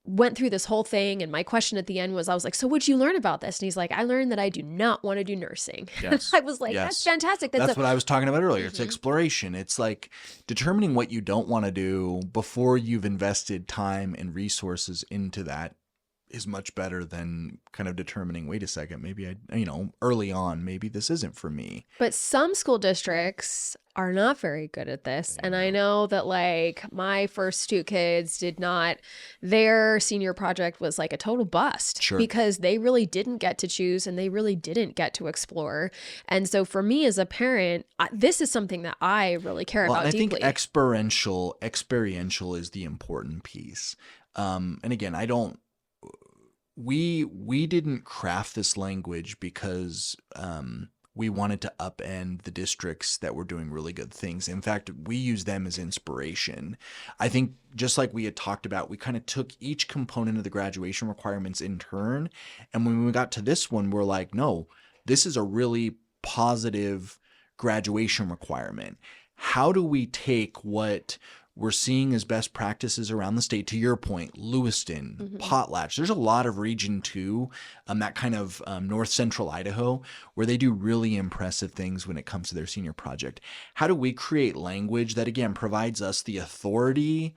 Speaker 1: went through this whole thing, and my question at the end was, I was like, so what'd you learn about this? And he's like, I learned that I do not want to do nursing.
Speaker 2: Yes.
Speaker 1: I was like, that's fantastic.
Speaker 2: That's what I was talking about earlier. It's exploration. It's like determining what you don't want to do before you've invested time and resources into that is much better than kind of determining, wait a second, maybe early on, maybe this isn't for me.
Speaker 1: But some school districts are not very good at this. And I know that my first two kids their senior project was a total bust.
Speaker 2: Sure.
Speaker 1: Because they really didn't get to choose and they really didn't get to explore. And so for me as a parent, this is something that I really care about
Speaker 2: I
Speaker 1: deeply.
Speaker 2: think experiential is the important piece. And again, we didn't craft this language because we wanted to upend the districts that were doing really good things. In fact, we use them as inspiration. I think just like we had talked about, we kind of took each component of the graduation requirements in turn. And when we got to this one, we're like, no, this is a really positive graduation requirement. How do we take what we're seeing as best practices around the state, to your point, Lewiston, Potlatch. There's a lot of region 2, that kind of north central Idaho, where they do really impressive things when it comes to their senior project. How do we create language that, again, provides us the authority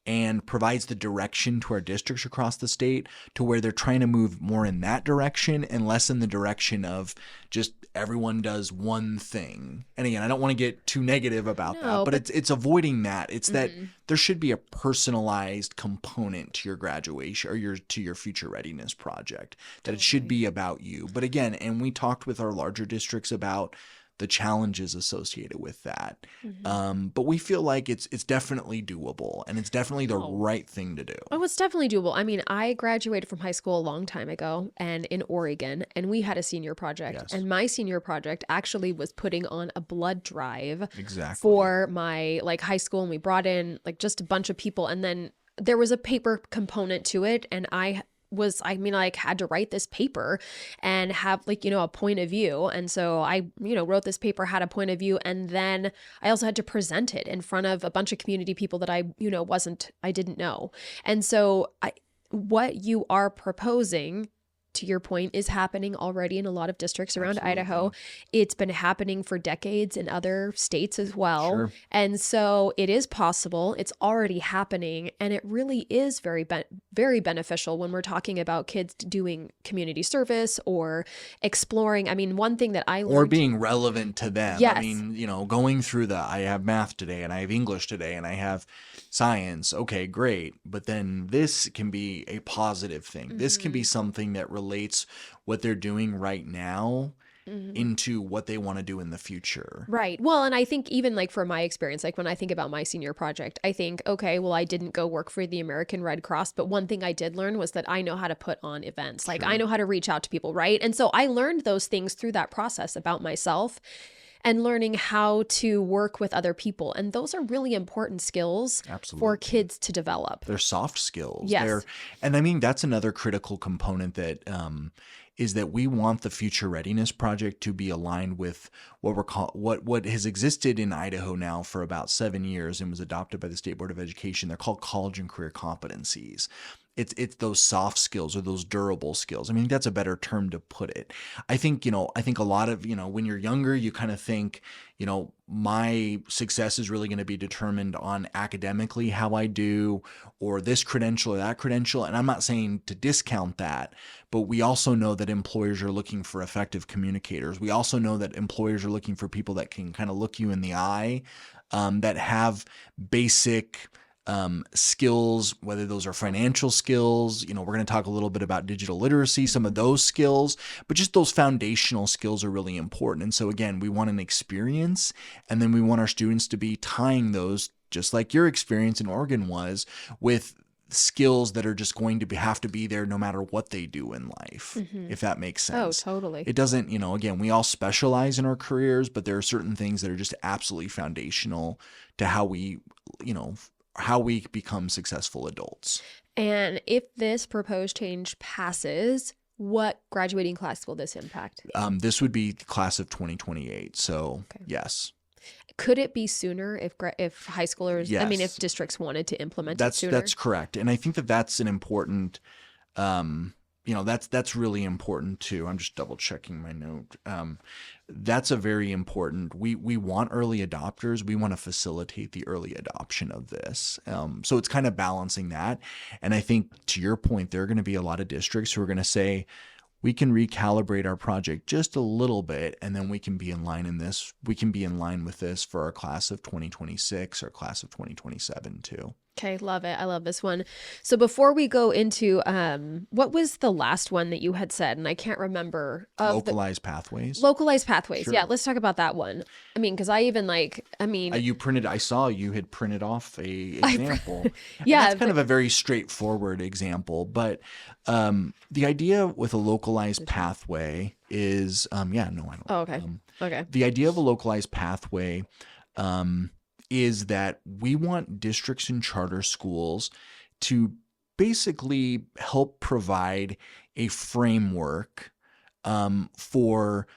Speaker 2: and provides the direction to our districts across the state to where they're trying to move more in that direction and less in the direction of just everyone does one thing? And again, I don't want to get too negative about that, but it's avoiding that. It's that there should be a personalized component to your graduation or to your future readiness project, that it should be about you. But again, and we talked with our larger districts about the challenges associated with that. But we feel like it's definitely doable, and it's definitely the right thing to do.
Speaker 1: Oh, it's definitely doable. I mean, I graduated from high school a long time ago and in Oregon, and we had a senior project.
Speaker 2: Yes.
Speaker 1: And my senior project actually was putting on a blood drive
Speaker 2: Exactly.
Speaker 1: for my high school. And we brought in just a bunch of people, and then there was a paper component to it. And I had to write this paper and have a point of view. And so I, wrote this paper, had a point of view. And then I also had to present it in front of a bunch of community people that I didn't know. And so what you are proposing, to your point, is happening already in a lot of districts around Idaho. It's been happening for decades in other states as well.
Speaker 2: Sure.
Speaker 1: And so it is possible. It's already happening. And it really is very beneficial when we're talking about kids doing community service or exploring. I mean, one thing that I learned.
Speaker 2: Or being relevant to them.
Speaker 1: Yes.
Speaker 2: I mean, going through I have math today, and I have English today, and I have science. Okay, great. But then this can be a positive thing. This can be something that relates what they're doing right now into what they want to do in the future.
Speaker 1: Right. Well, and I think even from my experience, when I think about my senior project, I think, okay, well, I didn't go work for the American Red Cross, but one thing I did learn was that I know how to put on events. I know how to reach out to people, right? And so I learned those things through that process about myself. and learning how to work with other people. And those are really important skills
Speaker 2: Absolutely.
Speaker 1: for kids to develop.
Speaker 2: They're soft skills.
Speaker 1: Yes.
Speaker 2: And I mean, that's another critical component that is that we want the Future Readiness Project to be aligned with what has existed in Idaho now for about 7 years and was adopted by the State Board of Education. They're called college and career competencies. It's those soft skills or those durable skills. I mean, that's a better term to put it. I think a lot of, when you're younger, you kind of think, my success is really going to be determined on academically how I do, or this credential or that credential. And I'm not saying to discount that, but we also know that employers are looking for effective communicators. We also know that employers are looking for people that can kind of look you in the eye, that have basic skills, whether those are financial skills, we're going to talk a little bit about digital literacy, some of those skills, but just those foundational skills are really important. And so again, we want an experience, and then we want our students to be tying those, just like your experience in Oregon was, with skills that are just going to have to be there no matter what they do in life, if that makes sense.
Speaker 1: Oh, totally.
Speaker 2: It doesn't, again, we all specialize in our careers, but there are certain things that are just absolutely foundational to how we become successful adults.
Speaker 1: And if this proposed change passes, what graduating class will this impact?
Speaker 2: This would be class of 2028. So
Speaker 1: Okay.
Speaker 2: Yes.
Speaker 1: Could it be sooner if high schoolers,
Speaker 2: Yes.
Speaker 1: if districts wanted to implement it sooner?
Speaker 2: That's correct. And I think that that's an important, that's really important too. I'm just double checking my note. That's a very important, we want early adopters. We want to facilitate the early adoption of this. So it's kind of balancing that. And I think to your point, there are going to be a lot of districts who are going to say, we can recalibrate our project just a little bit, and then we can be in line with this for our class of 2026 or class of 2027 too.
Speaker 1: Okay, love it. I love this one. So before we go into what was the last one that you had said, and I can't remember.
Speaker 2: Localized pathways.
Speaker 1: Localized pathways.
Speaker 2: Sure.
Speaker 1: Yeah, let's talk about that one. Because
Speaker 2: I saw you had printed off a example.
Speaker 1: Yeah,
Speaker 2: that's kind of a very straightforward example, but the idea with a localized pathway is, I don't.
Speaker 1: Oh, okay. Okay.
Speaker 2: The idea of a localized pathway is that we want districts and charter schools to basically help provide a framework for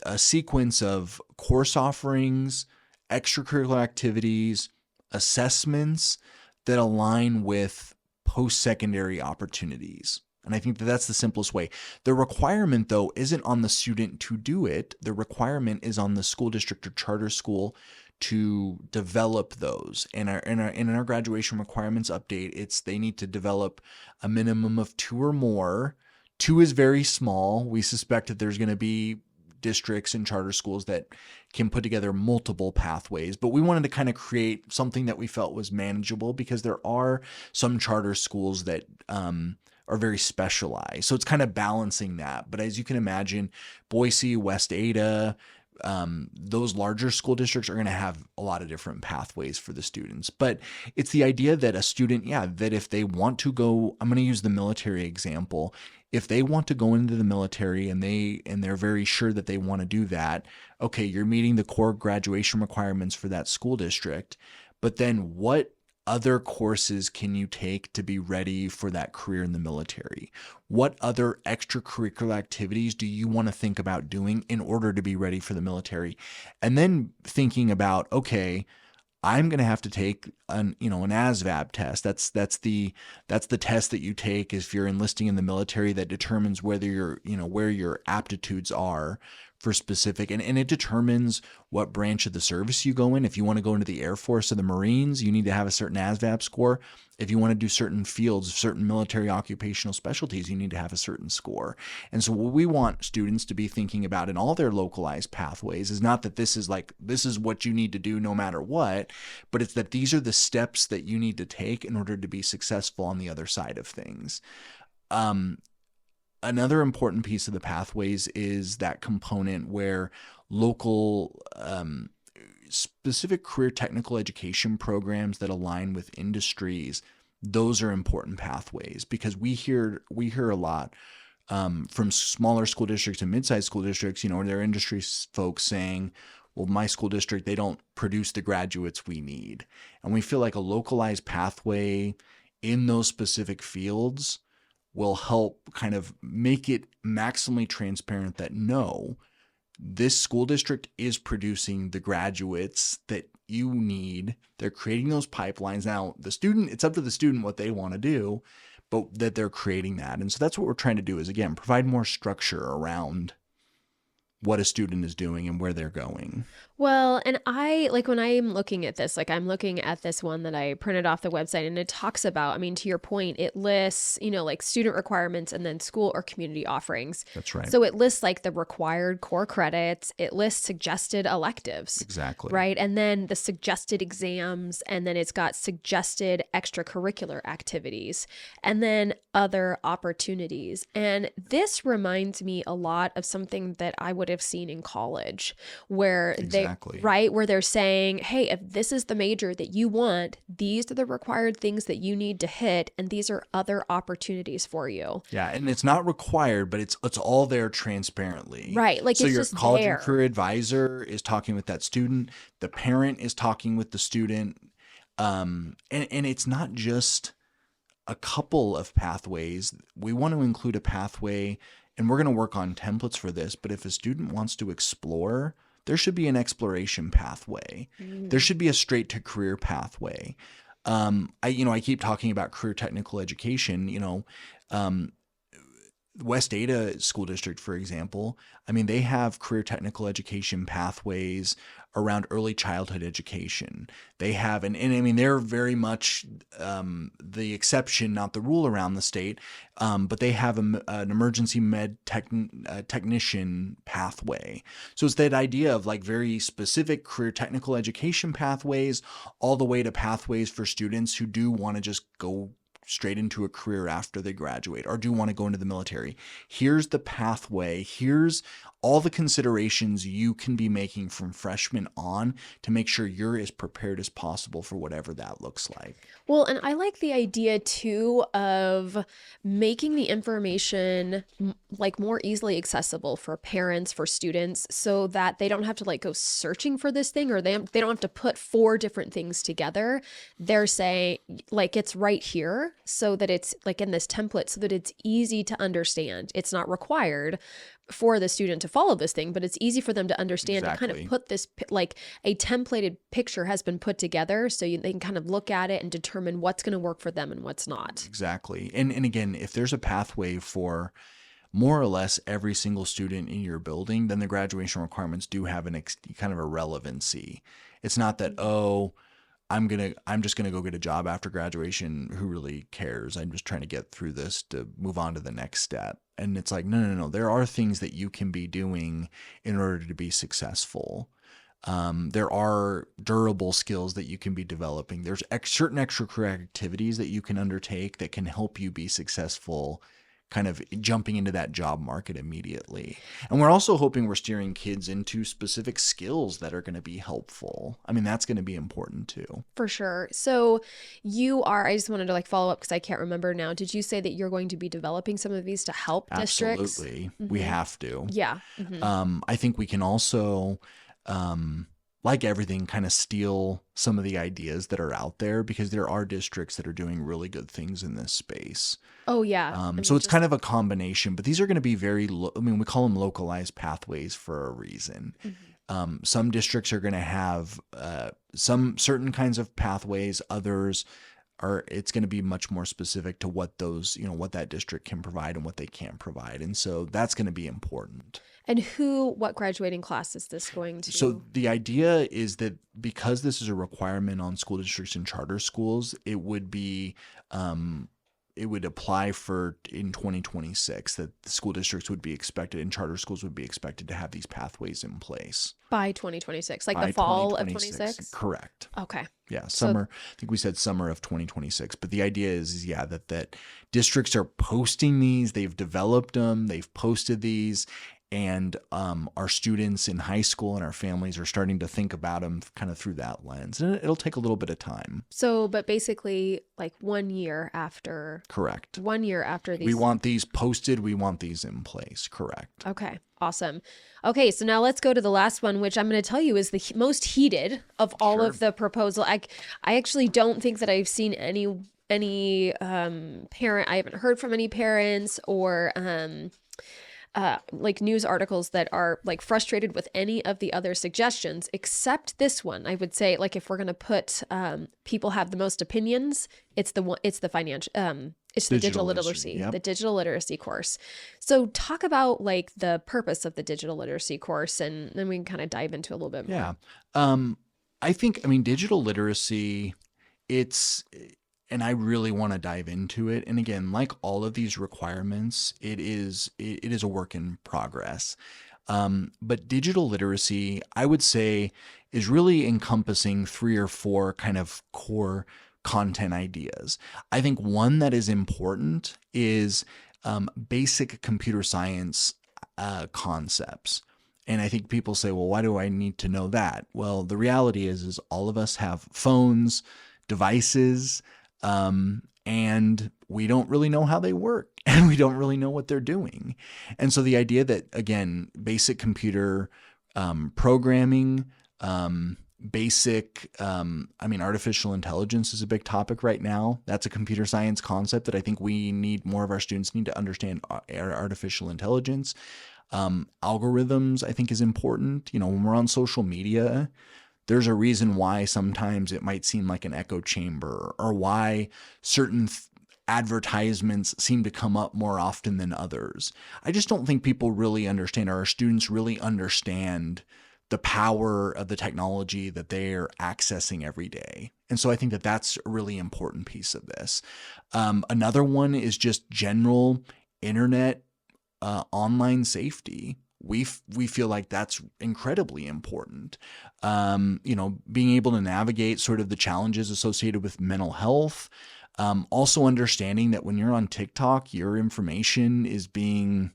Speaker 2: a sequence of course offerings, extracurricular activities, assessments that align with post-secondary opportunities. And I think that that's the simplest way. The requirement, though, isn't on the student to do it. The requirement is on the school district or charter school to develop those. In our graduation requirements update, they need to develop a minimum of 2 or more. 2 is very small. We suspect that there's going to be districts and charter schools that can put together multiple pathways, but we wanted to kind of create something that we felt was manageable, because there are some charter schools that are very specialized. So it's kind of balancing that. But as you can imagine, Boise, West Ada, those larger school districts are going to have a lot of different pathways for the students. But it's the idea that a student, that if they want to go, I'm going to use the military example. If they want to go into the military and they're very sure that they want to do that, okay, you're meeting the core graduation requirements for that school district. But then what other courses can you take to be ready for that career in the military? What other extracurricular activities do you want to think about doing in order to be ready for the military? And then thinking about, okay, I'm going to have to take an ASVAB test. That's the test that you take if you're enlisting in the military, that determines whether where your aptitudes are for specific, and it determines what branch of the service you go in. If you want to go into the Air Force or the Marines, you need to have a certain ASVAB score. If you want to do certain fields, certain military occupational specialties, you need to have a certain score. And so what we want students to be thinking about in all their localized pathways is not that this is what you need to do no matter what, but it's that these are the steps that you need to take in order to be successful on the other side of things. Another important piece of the pathways is that component where local specific career technical education programs that align with industries, those are important pathways, because we hear a lot from smaller school districts and mid-sized school districts, their industry folks saying, well, my school district, they don't produce the graduates we need. And we feel like a localized pathway in those specific fields will help kind of make it maximally transparent that no, this school district is producing the graduates that you need. They're creating those pipelines. Now, the student, it's up to the student what they want to do, but that they're creating that. And so that's what we're trying to do is, again, provide more structure around what a student is doing and where they're going.
Speaker 1: Well, and I like when I'm looking at this, like I'm looking at this one that I printed off the website and it talks about, I mean, to your point, it lists, like student requirements and then school or community offerings.
Speaker 2: That's right.
Speaker 1: So it lists like the required core credits, it lists suggested electives.
Speaker 2: Exactly.
Speaker 1: Right. And then the suggested exams, and then it's got suggested extracurricular activities and then other opportunities. And this reminds me a lot of something that I would have seen in college where right, where they're saying, hey, if this is the major that you want, these are the required things that you need to hit, and these are other opportunities for you.
Speaker 2: Yeah, and it's not required, but it's all there transparently.
Speaker 1: Right, like
Speaker 2: so
Speaker 1: it's
Speaker 2: your
Speaker 1: just
Speaker 2: college
Speaker 1: there.
Speaker 2: and career advisor is talking with that student, the parent is talking with the student, and it's not just a couple of pathways. We want to include a pathway, and we're going to work on templates for this, but if a student wants to explore, there should be an exploration pathway. There should be a straight to career pathway. I keep talking about career technical education, West Ada School District, for example, I mean, they have career technical education pathways around early childhood education. They have, and I mean, they're very much the exception, not the rule around the state, but they have an emergency med technician pathway. So it's that idea of like very specific career technical education pathways, all the way to pathways for students who do want to just go straight into a career after they graduate or do want to go into the military. Here's the pathway. Here's all the considerations you can be making from freshman on to make sure you're as prepared as possible for whatever that looks like.
Speaker 1: Well, and I like the idea too of making the information like more easily accessible for parents, for students, so that they don't have to like go searching for this thing, or they don't have to put 4 different things together. They're saying like it's right here, so that it's like in this template, so that it's easy to understand. It's not required for the student to follow this thing, but it's easy for them to understand and kind of put this, like a templated picture has been put together, so they can kind of look at it and determine what's going to work for them and what's not.
Speaker 2: Exactly. And again, if there's a pathway for more or less every single student in your building, then the graduation requirements do have kind of a relevancy. It's not that, I'm just gonna go get a job after graduation. Who really cares? I'm just trying to get through this to move on to the next step. And it's like, no. There are things that you can be doing in order to be successful. There are durable skills that you can be developing. There's certain extracurricular activities that you can undertake that can help you be successful, kind of jumping into that job market immediately. And we're also hoping we're steering kids into specific skills that are going to be helpful. I mean, that's going to be important too.
Speaker 1: For sure. So I just wanted to like follow up because I can't remember now. Did you say that you're going to be developing some of these to help districts?
Speaker 2: Absolutely. We have to.
Speaker 1: Yeah.
Speaker 2: I think we can also, like everything, kind of steal some of the ideas that are out there, because there are districts that are doing really good things in this space.
Speaker 1: Oh, yeah.
Speaker 2: So it's kind of a combination, but these are going to be we call them localized pathways for a reason. Some districts are going to have some certain kinds of pathways. Others it's going to be much more specific to what what that district can provide and what they can't provide. And so that's going to be important.
Speaker 1: And what graduating class is this going to?
Speaker 2: So the idea is that because this is a requirement on school districts and charter schools, it would be, it would apply in 2026, that the school districts would be expected and charter schools would be expected to have these pathways in place.
Speaker 1: By 2026, like the fall of 26?
Speaker 2: Correct.
Speaker 1: Okay.
Speaker 2: Yeah, summer. I think we said summer of 2026. But the idea is that districts are posting these. They've developed them. They've posted these. and our students in high school and our families are starting to think about them kind of through that lens. And it'll take a little bit of time.
Speaker 1: So, but basically, like 1 year after.
Speaker 2: Correct.
Speaker 1: 1 year after these.
Speaker 2: We want these posted. We want these in place. Correct.
Speaker 1: Okay, awesome. Okay, so now let's go to the last one, which I'm going to tell you is the most heated of all of the proposal. I actually don't think that I've seen any parent. I haven't heard from any parents or like news articles that are like frustrated with any of the other suggestions except this one. I would say, like, if we're going to put people have the most opinions, it's the financial it's the digital literacy,
Speaker 2: yep.
Speaker 1: The digital literacy course. So talk about like the purpose of the digital literacy course, and then we can kind of dive into a little bit more.
Speaker 2: Yeah. I mean, digital literacy, and I really want to dive into it. And again, like all of these requirements, it is a work in progress. But digital literacy, I would say, is really encompassing 3 or 4 kind of core content ideas. I think one that is important is basic computer science concepts. And I think people say, well, why do I need to know that? Well, the reality is all of us have phones, devices, and we don't really know how they work and we don't really know what they're doing. And so the idea that, again, basic computer programming, artificial intelligence is a big topic right now. That's a computer science concept that I think more of our students need to understand artificial intelligence. Algorithms, I think, is important. When we're on social media, there's a reason why sometimes it might seem like an echo chamber, or why certain advertisements seem to come up more often than others. I just don't think people really understand, or our students really understand, the power of the technology that they're accessing every day. And so I think that that's a really important piece of this. Another one is just general internet online safety. We feel like that's incredibly important. Being able to navigate sort of the challenges associated with mental health. Also understanding that when you're on TikTok, your information is being,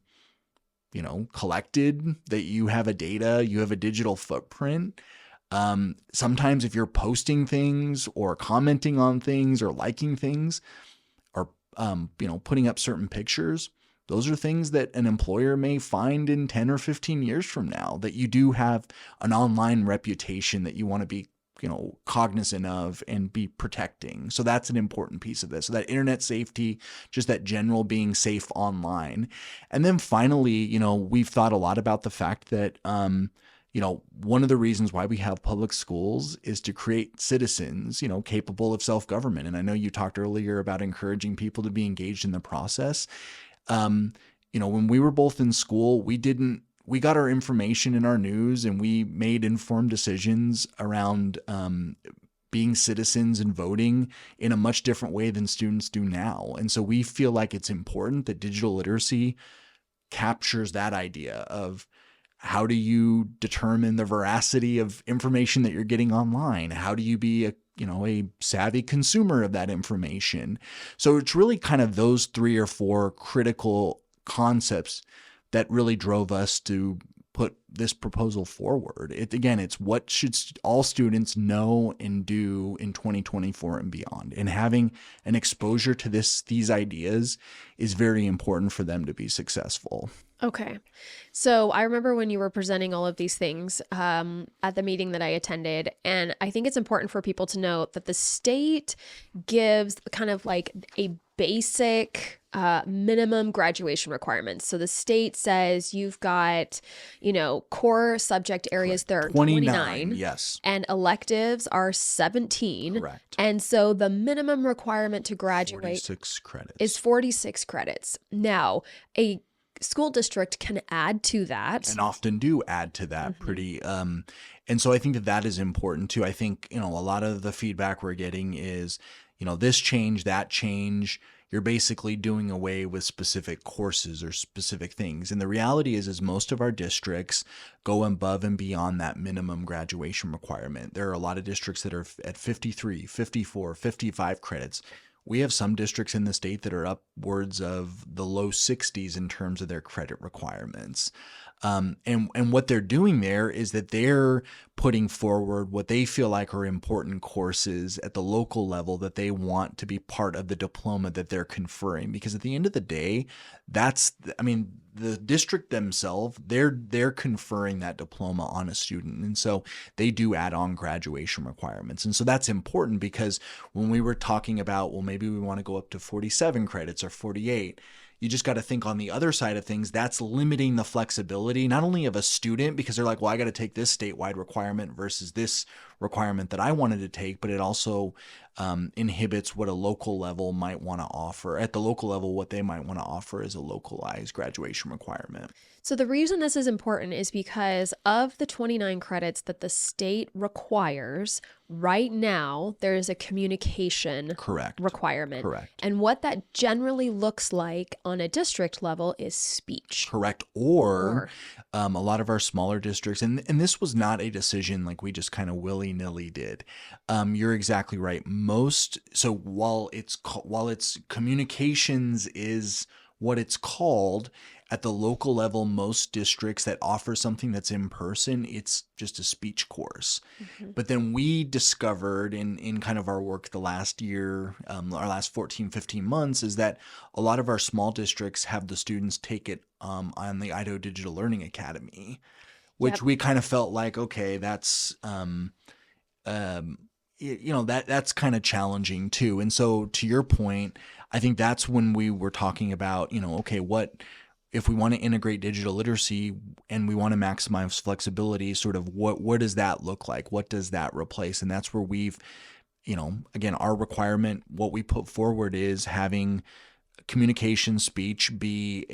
Speaker 2: collected, that you have a digital footprint. Sometimes if you're posting things or commenting on things or liking things or, putting up certain pictures, those are things that an employer may find in 10 or 15 years from now, that you do have an online reputation that you want to be, cognizant of and be protecting. So that's an important piece of this. So that internet safety, just that general being safe online. And then finally, we've thought a lot about the fact that, one of the reasons why we have public schools is to create citizens, capable of self-government. And I know you talked earlier about encouraging people to be engaged in the process. When we were both in school, we got our information in our news and we made informed decisions around being citizens and voting in a much different way than students do now. And so we feel like it's important that digital literacy captures that idea of, how do you determine the veracity of information that you're getting online? How do you be a savvy consumer of that information? So it's really kind of those 3 or 4 critical concepts that really drove us to put this proposal forward. It's what should all students know and do in 2024 and beyond. And having an exposure to these ideas is very important for them to be successful.
Speaker 1: Okay. So I remember when you were presenting all of these things at the meeting that I attended, and I think it's important for people to note that the state gives kind of like a basic minimum graduation requirements. So the state says you've got, core subject areas, there are 29.
Speaker 2: Yes.
Speaker 1: And electives are 17.
Speaker 2: Correct.
Speaker 1: And so the minimum requirement to graduate
Speaker 2: 46 credits.
Speaker 1: Is 46 credits. Now, a school district can add to that,
Speaker 2: and often do add to that pretty and so I think that is important too. I think a lot of the feedback we're getting is this change, that change, you're basically doing away with specific courses or specific things. And the reality is most of our districts go above and beyond that minimum graduation requirement. There are a lot of districts that are at 53, 54, 55 credits. We have some districts in the state that are upwards of the low 60s in terms of their credit requirements. And what they're doing there is that they're putting forward what they feel like are important courses at the local level that they want to be part of the diploma that they're conferring. Because at the end of the day, the district themselves, they're conferring that diploma on a student. And so they do add on graduation requirements. And so that's important because when we were talking about, well, maybe we want to go up to 47 credits or 48, you just got to think on the other side of things, that's limiting the flexibility, not only of a student, because they're like, well, I got to take this statewide requirement versus this requirement that I wanted to take, but it also inhibits what a local level might want to offer. At the local level, what they might want to offer is a localized graduation requirement.
Speaker 1: So the reason this is important is because of the 29 credits that the state requires, right now there is a communication requirement.
Speaker 2: Correct.
Speaker 1: And what that generally looks like on a district level is speech.
Speaker 2: Correct. Or a lot of our smaller districts, and this was not a decision like we just kind of willy-nilly did. You're exactly right. So while it's communications is what it's called, at the local level, most districts that offer something that's in person, it's just a speech course. Mm-hmm. But then we discovered in kind of our work the last year, our last 14, 15 months, is that a lot of our small districts have the students take it on the Idaho Digital Learning Academy, which we kind of felt like, okay, that's that's kind of challenging too. And so to your point, I think that's when we were talking about, okay, what if we want to integrate digital literacy and we want to maximize flexibility, sort of what does that look like? What does that replace? And that's where we've, again, our requirement, what we put forward is having communication speech be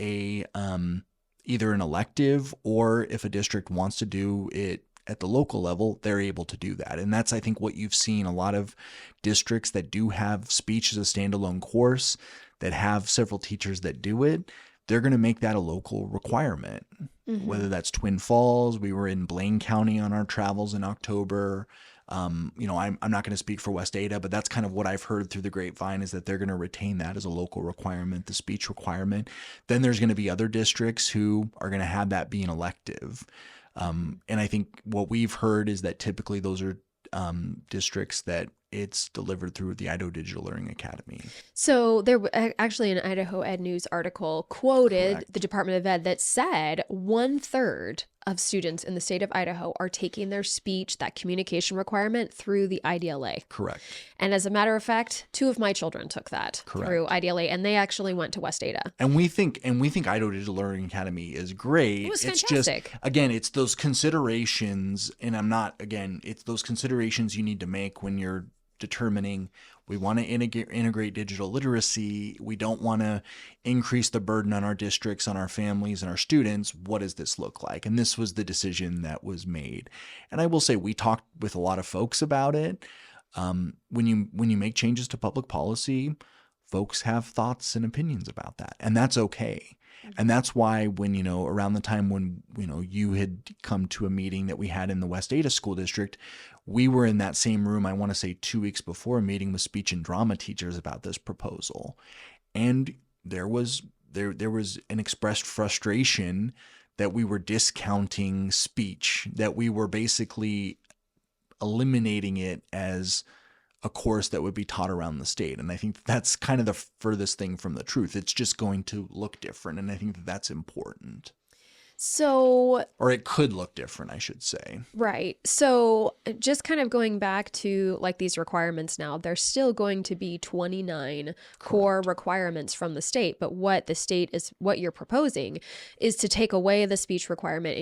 Speaker 2: either an elective, or if a district wants to do it at the local level, they're able to do that. And that's, I think, what you've seen a lot of districts that do have speech as a standalone course, that have several teachers that do it, they're going to make that a local requirement, whether that's Twin Falls. We were in Blaine County on our travels in October. I'm not going to speak for West Ada, but that's kind of what I've heard through the grapevine, is that they're going to retain that as a local requirement, the speech requirement. Then there's going to be other districts who are going to have that be an elective. And I think what we've heard is that typically those are districts that it's delivered through the Idaho Digital Learning Academy.
Speaker 1: So there actually an Idaho Ed News article quoted the Department of Ed that said 1/3 of students in the state of Idaho are taking their speech, that communication requirement, through the IDLA.
Speaker 2: Correct.
Speaker 1: And as a matter of fact, 2 of my children took that through IDLA, and they actually went to West Ada.
Speaker 2: And we think Idaho Digital Learning Academy is great.
Speaker 1: It was
Speaker 2: fantastic.
Speaker 1: fantastic.
Speaker 2: Just, again, it's those considerations, and it's those considerations you need to make when you're determining we want to integrate digital literacy. We don't want to increase the burden on our districts, on our families, and our students. What does this look like? And this was the decision that was made. And I will say, we talked with a lot of folks about it. When you make changes to public policy, folks have thoughts and opinions about that, and that's okay. And that's why when, around the time when, you had come to a meeting that we had in the West Ada School District, we were in that same room, I want to say 2 weeks before, a meeting with speech and drama teachers about this proposal. And there was an expressed frustration that we were discounting speech, that we were basically eliminating it as a course that would be taught around the state. And I think that's kind of the furthest thing from the truth. It's just going to look different. And I think that's important.
Speaker 1: So,
Speaker 2: or it could look different, I should say.
Speaker 1: Right. So just kind of going back to like these requirements now, there's still going to be 29 core requirements from the state. But what you're proposing is to take away the speech requirement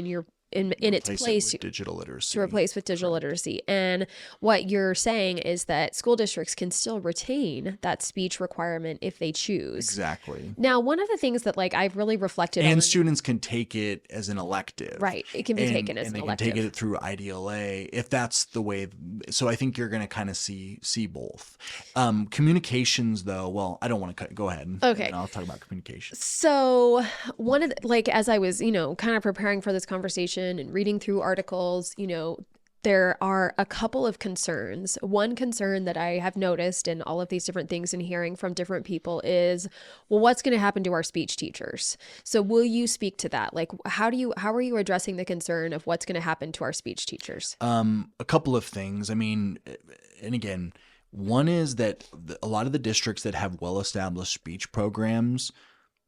Speaker 1: in its place
Speaker 2: with digital literacy.
Speaker 1: To replace with digital literacy. And what you're saying is that school districts can still retain that speech requirement if they choose.
Speaker 2: Exactly.
Speaker 1: Now, one of the things that I've really reflected on.
Speaker 2: And students can take it as an elective.
Speaker 1: Right. It can be taken as an elective.
Speaker 2: And they can take it through IDLA if that's the way. So I think you're going to kind of see both. Communications, though, well, I don't want to go ahead.
Speaker 1: Okay.
Speaker 2: And I'll talk about communications.
Speaker 1: So one of as I was, kind of preparing for this conversation and reading through articles, there are a couple of concerns. One concern that I have noticed in all of these different things and hearing from different people is, well, what's going to happen to our speech teachers? So will you speak to that? Like, how are you addressing the concern of what's going to happen to our speech teachers?
Speaker 2: A couple of things. I mean, and again, one is that a lot of the districts that have well-established speech programs,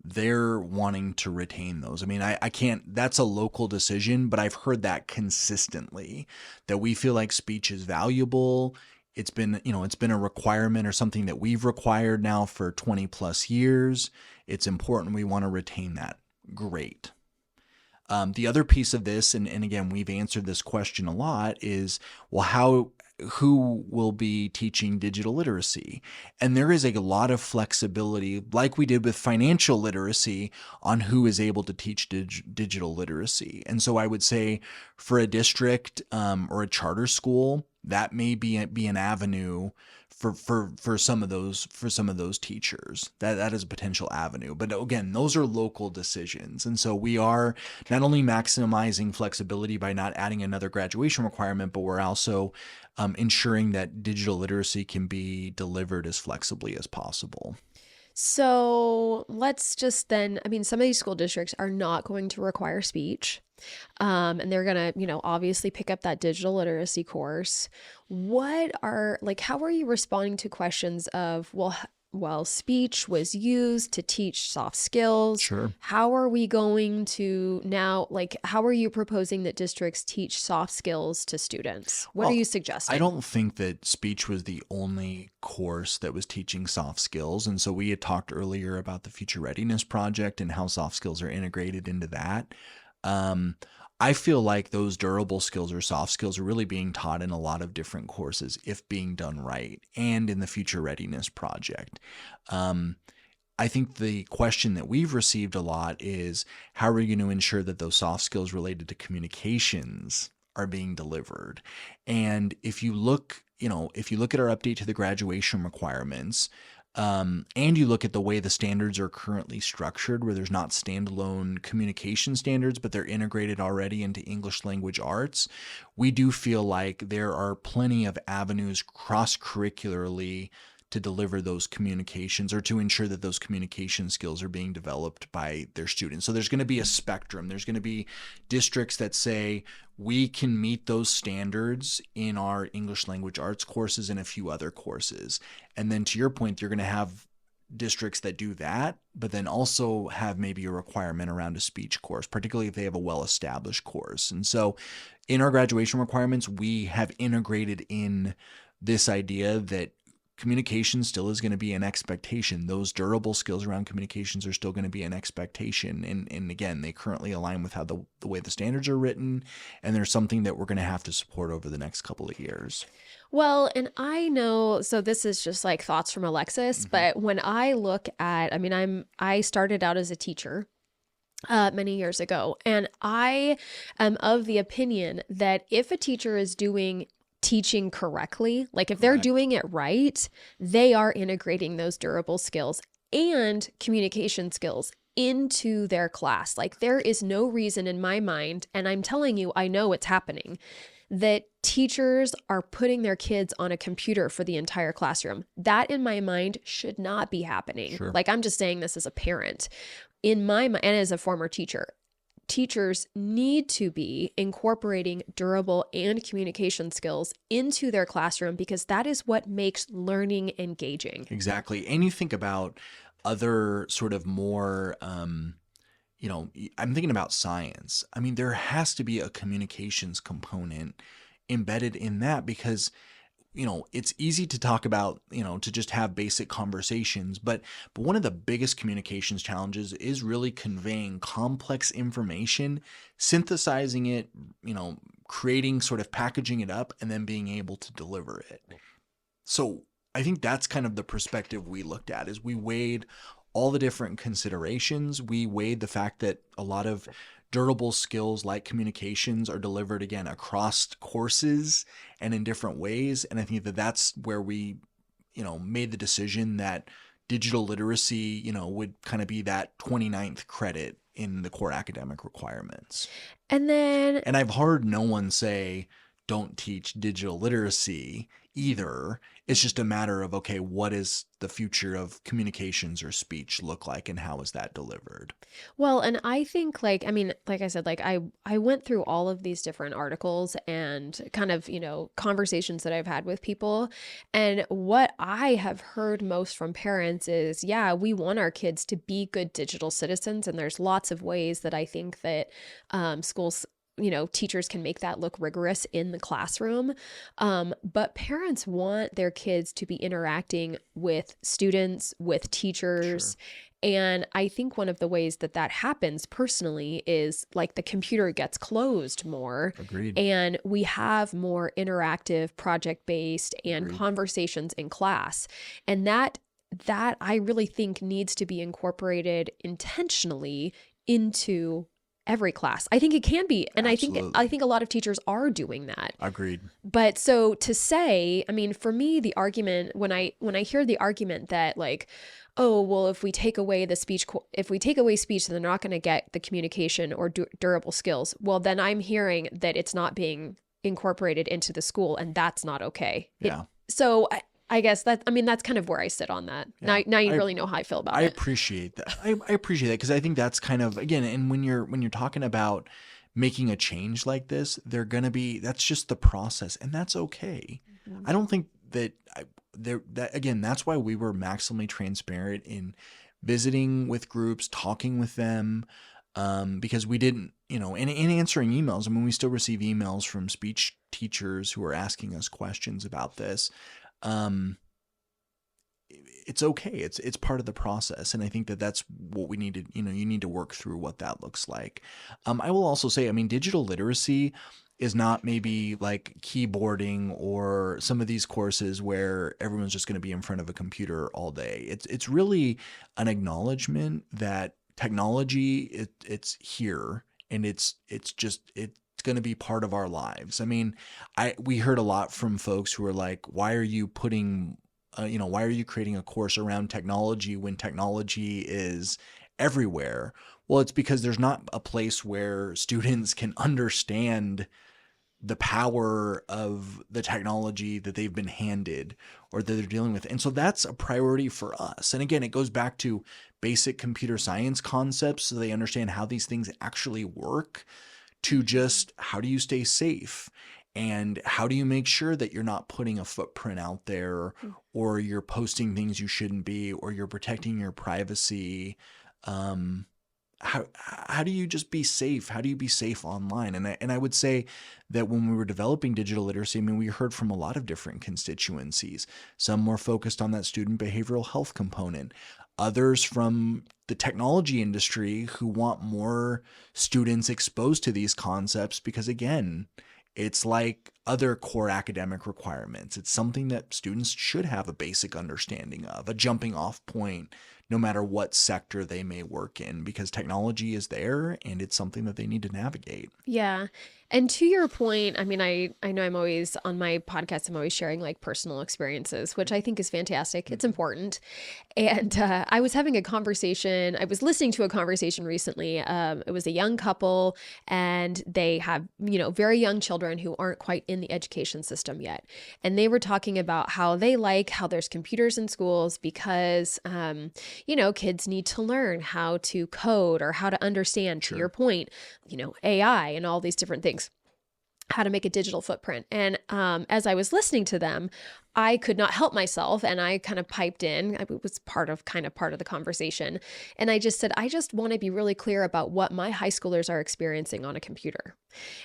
Speaker 2: they're wanting to retain those. I mean, I can't, that's a local decision, but I've heard that consistently, that we feel like speech is valuable. It's been, it's been a requirement or something that we've required now for 20 plus years. It's important. We want to retain that. Great. The other piece of this, and again, we've answered this question a lot, is, well, who will be teaching digital literacy? And there is a lot of flexibility, like we did with financial literacy, on who is able to teach digital literacy. And so I would say for a district or a charter school, that may be an avenue for some of those teachers. That is a potential avenue. But again, those are local decisions. And so we are not only maximizing flexibility by not adding another graduation requirement, but we're also ensuring that digital literacy can be delivered as flexibly as possible.
Speaker 1: So let's just then, I mean, some of these school districts are not going to require speech. And they're going to, obviously pick up that digital literacy course. How are you responding to questions of, well, speech was used to teach soft skills.
Speaker 2: Sure.
Speaker 1: How are we going to now, how are you proposing that districts teach soft skills to students? What are you suggesting?
Speaker 2: I don't think that speech was the only course that was teaching soft skills. And so we had talked earlier about the Future Readiness Project and how soft skills are integrated into that. I feel like those durable skills or soft skills are really being taught in a lot of different courses if being done right, and in the Future Readiness Project. I think the question that we've received a lot is, how are we going to ensure that those soft skills related to communications are being delivered? And if you look at our update to the graduation requirements, and you look at the way the standards are currently structured, where there's not standalone communication standards, but they're integrated already into English language arts, we do feel like there are plenty of avenues cross-curricularly to deliver those communications, or to ensure that those communication skills are being developed by their students. So there's going to be a spectrum. There's going to be districts that say we can meet those standards in our English language arts courses and a few other courses. And then to your point, you're going to have districts that do that, but then also have maybe a requirement around a speech course, particularly if they have a well-established course. And so in our graduation requirements, we have integrated in this idea that communication still is going to be an expectation. Those durable skills around communications are still going to be an expectation. And again, they currently align with how the way the standards are written. And there's something that we're going to have to support over the next couple of years.
Speaker 1: Well, and I know, so this is just like thoughts from Alexis, but when I look at, I started out as a teacher many years ago, and I am of the opinion that if a teacher is teaching correctly, like if they're doing it right, they are integrating those durable skills and communication skills into their class. Like there is no reason in my mind, and I'm telling you, I know it's happening, that teachers are putting their kids on a computer for the entire classroom. That in my mind should not be happening.
Speaker 2: Sure.
Speaker 1: Like I'm just saying this as a parent. In my mind, and as a former teacher, teachers need to be incorporating durable and communication skills into their classroom, because that is what makes learning engaging.
Speaker 2: Exactly. And you think about other sort of more, I'm thinking about science. I mean, there has to be a communications component embedded in that, because it's easy to talk about, to just have basic conversations, but one of the biggest communications challenges is really conveying complex information, synthesizing it, creating, sort of packaging it up, and then being able to deliver it. So I think that's kind of the perspective we looked at, is we weighed all the different considerations. We weighed the fact that a lot of durable skills like communications are delivered, again, across courses and in different ways. And I think that that's where we, made the decision that digital literacy, would kind of be that 29th credit in the core academic requirements.
Speaker 1: And
Speaker 2: I've heard no one say don't teach digital literacy either. It's just a matter of, okay, what is the future of communications or speech look like, and how is that delivered?
Speaker 1: Well, and I think like, I mean, like I said, like I went through all of these different articles and kind of, conversations that I've had with people. And what I have heard most from parents is, yeah, we want our kids to be good digital citizens. And there's lots of ways that I think that schools, teachers can make that look rigorous in the classroom. But parents want their kids to be interacting with students, with teachers.
Speaker 2: Sure.
Speaker 1: And I think one of the ways that that happens personally is like the computer gets closed more.
Speaker 2: Agreed.
Speaker 1: And we have more interactive, project-based and
Speaker 2: Agreed.
Speaker 1: conversations in class. And that I really think needs to be incorporated intentionally into every class. I think it can be. And
Speaker 2: Absolutely.
Speaker 1: I think a lot of teachers are doing that.
Speaker 2: Agreed.
Speaker 1: But so to say, I mean, for me, the argument when I hear the argument that like, oh, well, if we take away speech, then they're not going to get the communication or durable skills. Well, then I'm hearing that it's not being incorporated into the school, and that's not okay.
Speaker 2: Yeah.
Speaker 1: So I guess that's kind of where I sit on that.
Speaker 2: Yeah.
Speaker 1: Now you really know how I feel about it.
Speaker 2: I appreciate that. I appreciate that, because I think that's kind of, again, and when you're talking about making a change like this, that's just the process, and that's okay.
Speaker 1: Mm-hmm.
Speaker 2: I don't think that again, that's why we were maximally transparent in visiting with groups, talking with them, because we didn't, in answering emails. I mean, we still receive emails from speech teachers who are asking us questions about this. It's okay. It's part of the process. And I think that that's what we need to, you need to work through what that looks like. I will also say, I mean, digital literacy is not maybe like keyboarding or some of these courses where everyone's just going to be in front of a computer all day. It's really an acknowledgement that technology, it's here, and it's going to be part of our lives. I mean, we heard a lot from folks who are like, why are you creating a course around technology when technology is everywhere? Well, it's because there's not a place where students can understand the power of the technology that they've been handed or that they're dealing with. And so that's a priority for us. And again, it goes back to basic computer science concepts, so they understand how these things actually work, to just how do you stay safe, and how do you make sure that you're not putting a footprint out there, or you're posting things you shouldn't be, or you're protecting your privacy. How do you just be safe? How do you be safe online? And I would say that when we were developing digital literacy, I mean, we heard from a lot of different constituencies, some more focused on that student behavioral health component, others from the technology industry who want more students exposed to these concepts, because again, it's like other core academic requirements. It's something that students should have a basic understanding of, a jumping off point, no matter what sector they may work in, because technology is there and it's something that they need to navigate.
Speaker 1: Yeah. And to your point, I mean, I know I'm always on my podcast, I'm always sharing like personal experiences, which I think is fantastic. It's important. And I was having a conversation, I was listening to a conversation recently. It was a young couple, and they have, very young children who aren't quite in the education system yet. And they were talking about how they like how there's computers in schools because, kids need to learn how to code or how to understand, to your point, AI and all these different things, how to make a digital footprint. And as I was listening to them, I could not help myself, and I kind of piped in. I was part of the conversation. And I just said, I just want to be really clear about what my high schoolers are experiencing on a computer.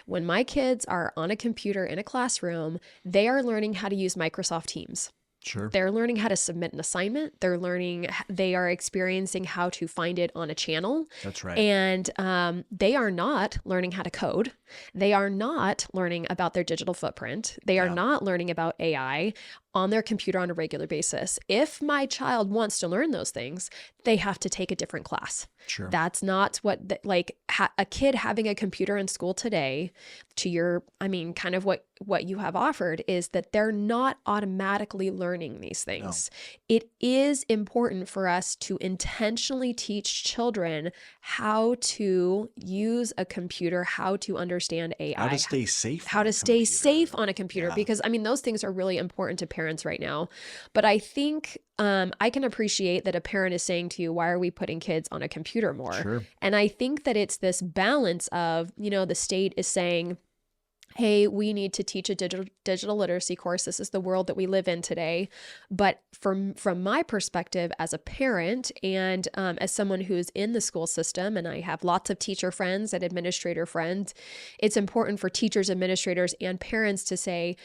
Speaker 1: When my kids are on a computer in a classroom, they are learning how to use Microsoft Teams.
Speaker 2: Sure.
Speaker 1: They're learning how to submit an assignment. They are experiencing how to find it on a channel.
Speaker 2: That's right.
Speaker 1: And they are not learning how to code. They are not learning about their digital footprint. They are not learning about AI. on their computer on a regular basis. If my child wants to learn those things, they have to take a different class.
Speaker 2: Sure.
Speaker 1: That's not what a kid having a computer in school today, to your, kind of what you have offered, is that they're not automatically learning these things. No. It is important for us to intentionally teach children how to use a computer, how to understand AI,
Speaker 2: how to stay safe,
Speaker 1: safe on a computer, because those things are really important to parents right now. But I think I can appreciate that a parent is saying to you, why are we putting kids on a computer more?
Speaker 2: Sure.
Speaker 1: And I think that it's this balance of, the state is saying, hey, we need to teach a digital literacy course. This is the world that we live in today. But from my perspective as a parent and as someone who's in the school system, and I have lots of teacher friends and administrator friends, it's important for teachers, administrators, and parents to say,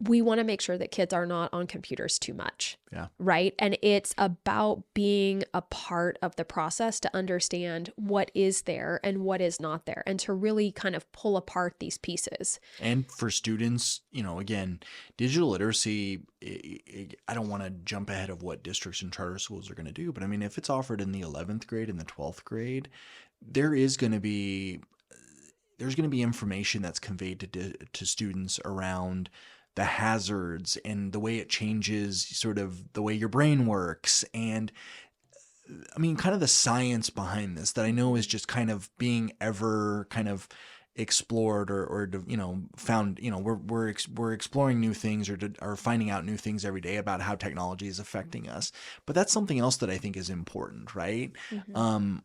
Speaker 1: we want to make sure that kids are not on computers too much.
Speaker 2: Yeah.
Speaker 1: Right. And it's about being a part of the process to understand what is there and what is not there, and to really kind of pull apart these pieces.
Speaker 2: And for students, again, digital literacy, I don't want to jump ahead of what districts and charter schools are going to do, but if it's offered in the 11th grade and the 12th grade, there's going to be information that's conveyed to students around the hazards and the way it changes sort of the way your brain works. And kind of the science behind this that I know is just kind of being ever kind of explored or found. We're exploring new things or finding out new things every day about how technology is affecting us. But that's something else that I think is important, right? Mm-hmm.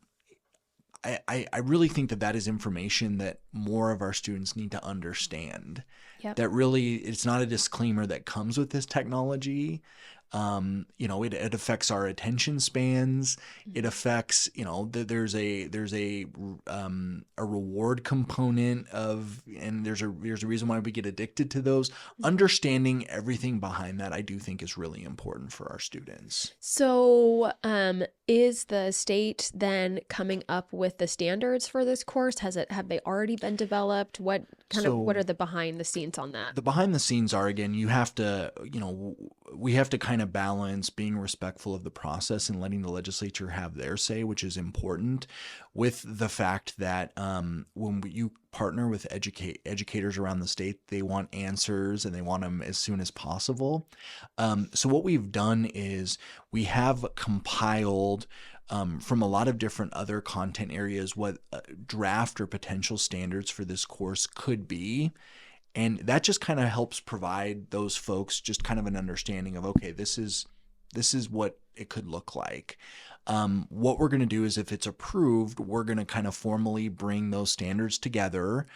Speaker 2: I really think that is information that more of our students need to understand. Yep. That really, it's not a disclaimer that comes with this technology. It affects our attention spans. It affects, there's a reward component and there's a reason why we get addicted to those. Understanding everything behind that, I do think, is really important for our students.
Speaker 1: So, is the state then coming up with the standards for this course? Have they already been developed? What are the behind the scenes on that?
Speaker 2: The behind the scenes are, again, we have to kind of balance being respectful of the process and letting the legislature have their say, which is important, with the fact that when you partner with educators around the state, they want answers and they want them as soon as possible. So what we've done is we have compiled from a lot of different other content areas what draft or potential standards for this course could be. And that just kind of helps provide those folks just kind of an understanding of, okay, this is what it could look like. What we're going to do is, if it's approved, we're going to kind of formally bring those standards together.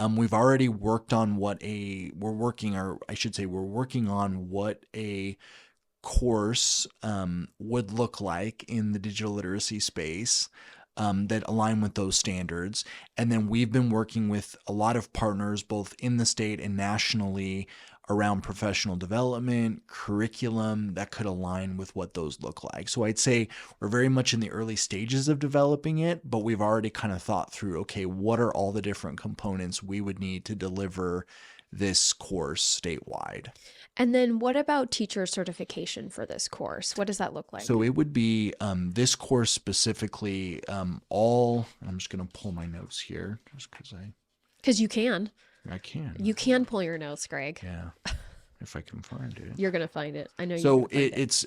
Speaker 2: We've already worked on what a course would look like in the digital literacy space. That align with those standards. And then we've been working with a lot of partners, both in the state and nationally, around professional development, curriculum that could align with what those look like. So I'd say we're very much in the early stages of developing it, but we've already kind of thought through, okay, what are all the different components we would need to deliver this course statewide?
Speaker 1: And then what about teacher certification for this course? What does that look like?
Speaker 2: So it would be this course specifically, I'm just going to pull my notes here just
Speaker 1: because you can.
Speaker 2: I can.
Speaker 1: You can pull your notes, Greg.
Speaker 2: Yeah. If I can find it.
Speaker 1: You're going to find it. I know
Speaker 2: so it's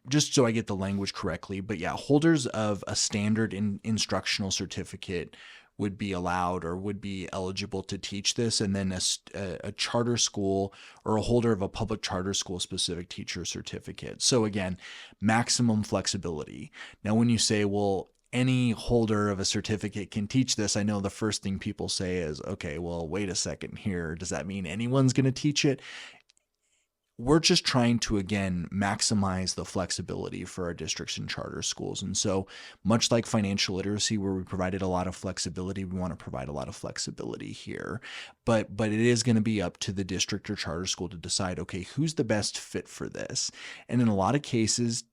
Speaker 2: just so I get the language correctly, but yeah, holders of a standard instructional certificate would be allowed or would be eligible to teach this, and then a charter school or a holder of a public charter school specific teacher certificate. So again, maximum flexibility. Now, when you say, well, any holder of a certificate can teach this, I know the first thing people say is, okay, well, wait a second here. Does that mean anyone's going to teach it? We're just trying to, again, maximize the flexibility for our districts and charter schools. And so much like financial literacy, where we provided a lot of flexibility, we want to provide a lot of flexibility here. But it is going to be up to the district or charter school to decide, okay, who's the best fit for this? And in a lot of cases,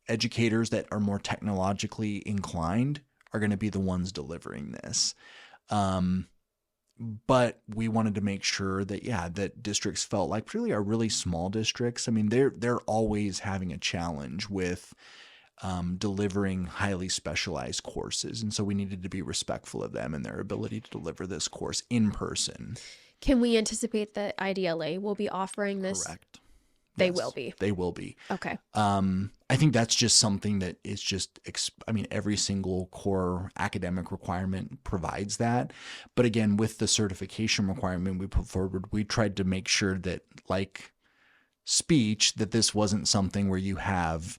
Speaker 2: educators that are more technologically inclined are going to be the ones delivering this. But we wanted to make sure that, that districts felt like, particularly our really small districts, I mean, they're always having a challenge with delivering highly specialized courses. And so we needed to be respectful of them and their ability to deliver this course in person.
Speaker 1: Can we anticipate that IDLA will be offering this?
Speaker 2: Correct.
Speaker 1: They
Speaker 2: Yes,
Speaker 1: will be.
Speaker 2: They will be.
Speaker 1: Okay.
Speaker 2: I think that's just something that is just, every single core academic requirement provides that. But again, with the certification requirement we put forward, we tried to make sure that, like speech, that this wasn't something where you have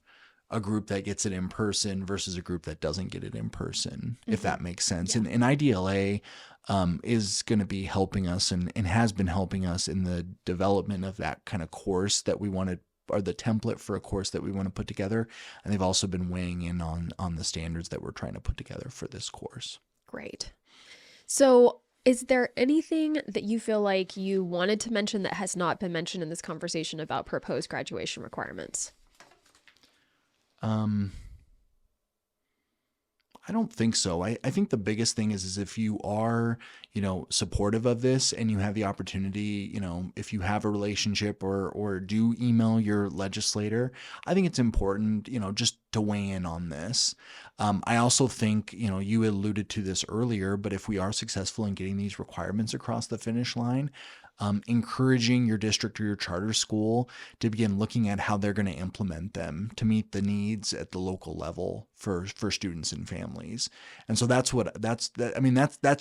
Speaker 2: a group that gets it in person versus a group that doesn't get it in person, if that makes sense.
Speaker 1: Yeah.
Speaker 2: And IDLA is going to be helping us and has been helping us in the development of that kind of course that we wanted, or the template for a course that we want to put together. And they've also been weighing in on the standards that we're trying to put together for this course.
Speaker 1: Great. So is there anything that you feel like you wanted to mention that has not been mentioned in this conversation about proposed graduation requirements?
Speaker 2: I don't think so. I think the biggest thing is if you are, supportive of this and you have the opportunity, if you have a relationship or do email your legislator, I think it's important, just to weigh in on this. I also think, you alluded to this earlier, but if we are successful in getting these requirements across the finish line, encouraging your district or your charter school to begin looking at how they're going to implement them to meet the needs at the local level for students and families. And so that's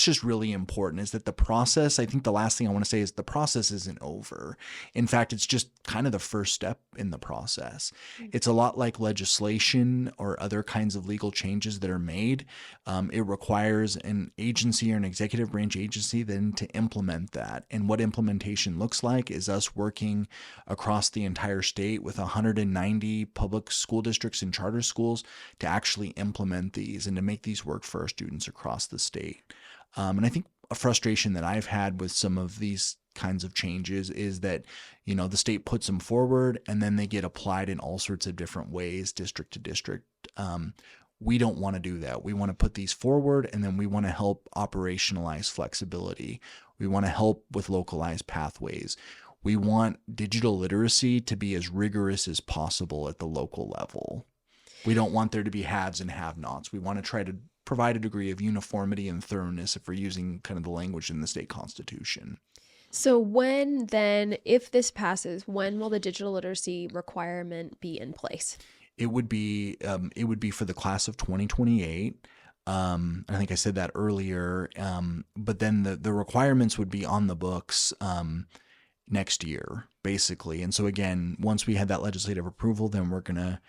Speaker 2: just really important, is that the process, I think the last thing I want to say is the process isn't over. In fact, it's just kind of the first step in the process. It's a lot like legislation or other kinds of legal changes that are made. It requires an agency or an executive branch agency then to implement that. And what implementation looks like is us working across the entire state with 190 public school districts and charter schools to actually implement these and to make these work for our students across the state. And I think a frustration that I've had with some of these kinds of changes is that, the state puts them forward and then they get applied in all sorts of different ways, district to district. We don't want to do that. We want to put these forward, and then we want to help operationalize flexibility. We want to help with localized pathways. We want digital literacy to be as rigorous as possible at the local level. We don't want there to be haves and have-nots. We want to try to provide a degree of uniformity and thoroughness if we're using kind of the language in the state constitution.
Speaker 1: So if this passes, when will the digital literacy requirement be in place?
Speaker 2: It would be for the class of 2028. I think I said that earlier. But then the requirements would be on the books next year, basically. And so again, once we had that legislative approval, then we're going to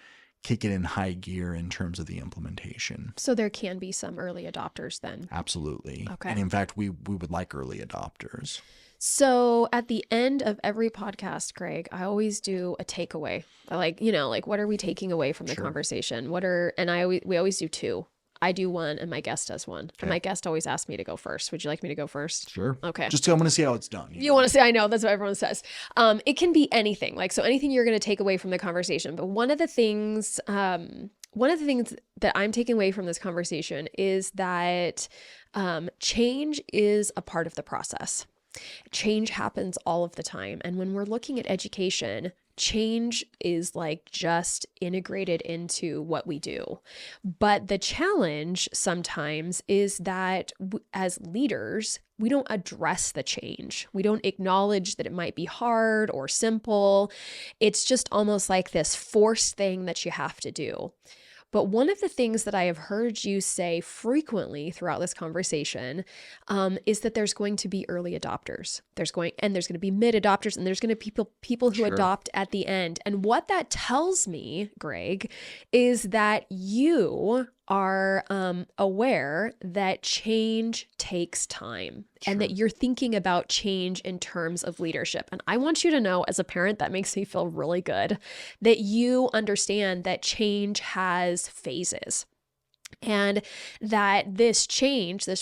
Speaker 2: kick it in high gear in terms of the implementation.
Speaker 1: So there can be some early adopters then.
Speaker 2: Absolutely.
Speaker 1: Okay.
Speaker 2: And in fact, we would like early adopters.
Speaker 1: So at the end of every podcast, Greg, I always do a takeaway. What are we taking away from the conversation? We always do two. I do one and my guest does one. Okay. And my guest always asks me to go first. Would you like me to go first?
Speaker 2: Sure.
Speaker 1: Okay.
Speaker 2: I'm going to see how it's done.
Speaker 1: You want to say, I know, that's what everyone says. It can be anything. So anything you're going to take away from the conversation. But one of the things that I'm taking away from this conversation is that change is a part of the process. Change happens all of the time. And when we're looking at education, change is just integrated into what we do. But the challenge sometimes is that as leaders, we don't address the change. We don't acknowledge that it might be hard or simple. It's just almost like this forced thing that you have to do. But one of the things that I have heard you say frequently throughout this conversation is that there's going to be early adopters. There's going to be mid adopters, and there's going to be people who adopt at the end. And what that tells me, Greg, is that you are aware that change takes time and that you're thinking about change in terms of leadership. And I want you to know, as a parent, that makes me feel really good, that you understand that change has phases. And that this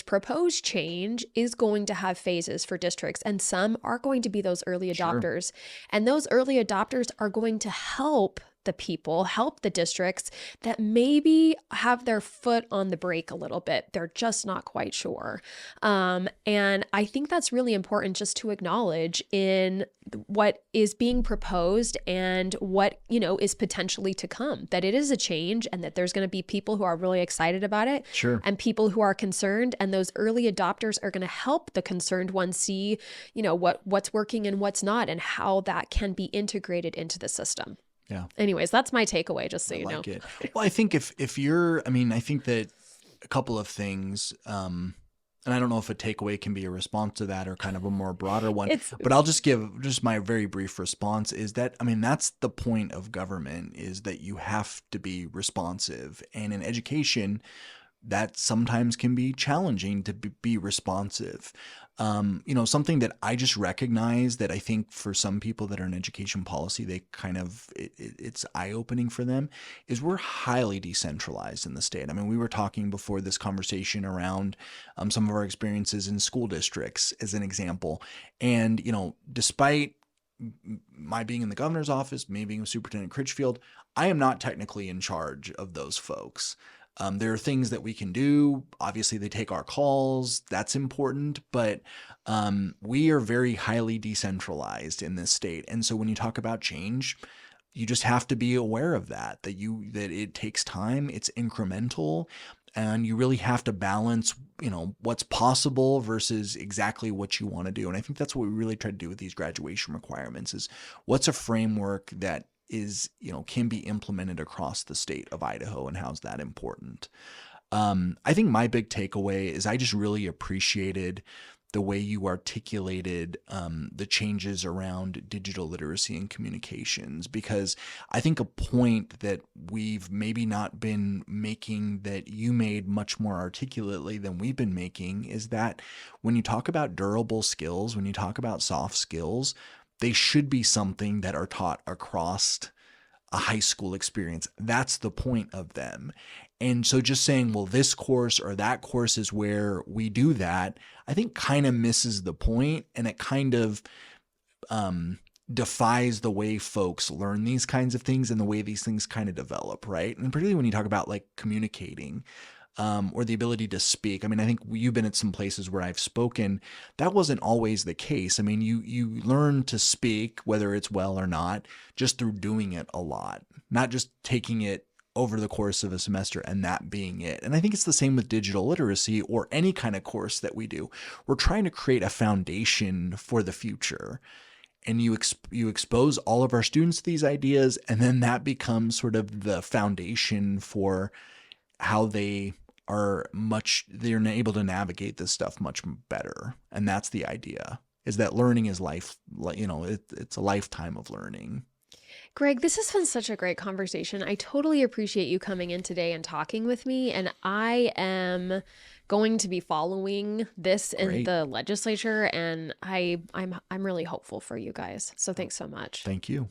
Speaker 1: proposed change is going to have phases for districts, and some are going to be those early adopters. And those early adopters are going to help the people, help the districts that maybe have their foot on the brake a little bit. They're just not quite sure. And I think that's really important just to acknowledge in what is being proposed and what, is potentially to come, that it is a change and that there's going to be people who are really excited about it.
Speaker 2: Sure.
Speaker 1: And people who are concerned, and those early adopters are going to help the concerned ones see, what's working and what's not, and how that can be integrated into the system.
Speaker 2: Yeah.
Speaker 1: Anyways, that's my takeaway, just so you know.
Speaker 2: It. Well, I think if you're, I think that a couple of things, and I don't know if a takeaway can be a response to that or kind of a more broader one, but I'll just give just my very brief response is that, that's the point of government, is that you have to be responsive. And in education, that sometimes can be challenging to be responsive. Something that I just recognize that I think for some people that are in education policy, they kind of, it's eye-opening for them, is we're highly decentralized in the state. We were talking before this conversation around some of our experiences in school districts as an example. And, despite my being in the governor's office, me being Superintendent Critchfield, I am not technically in charge of those folks. There are things that we can do. Obviously, they take our calls. That's important. But we are very highly decentralized in this state. And so when you talk about change, you just have to be aware of that it takes time. It's incremental. And you really have to balance, what's possible versus exactly what you want to do. And I think that's what we really try to do with these graduation requirements is what's a framework that is, can be implemented across the state of Idaho, and how's that important? I think my big takeaway is I just really appreciated the way you articulated the changes around digital literacy and communications, because I think a point that we've maybe not been making that you made much more articulately than we've been making is that when you talk about durable skills, when you talk about soft skills, they should be something that are taught across a high school experience. That's the point of them. And so just saying, well, this course or that course is where we do that, I think kind of misses the point, and it kind of defies the way folks learn these kinds of things and the way these things kind of develop, right? And particularly when you talk about like communicating, or the ability to speak. I think you've been at some places where I've spoken. That wasn't always the case. You learn to speak, whether it's well or not, just through doing it a lot, not just taking it over the course of a semester and that being it. And I think it's the same with digital literacy or any kind of course that we do. We're trying to create a foundation for the future. And you expose all of our students to these ideas, and then that becomes sort of the foundation for how they're able to navigate this stuff much better. And that's the idea, is that learning is life, it's a lifetime of learning.
Speaker 1: Greg, this has been such a great conversation. I totally appreciate you coming in today and talking with me. And I am going to be following this in the legislature, and I'm really hopeful for you guys. So thanks so much.
Speaker 2: Thank you.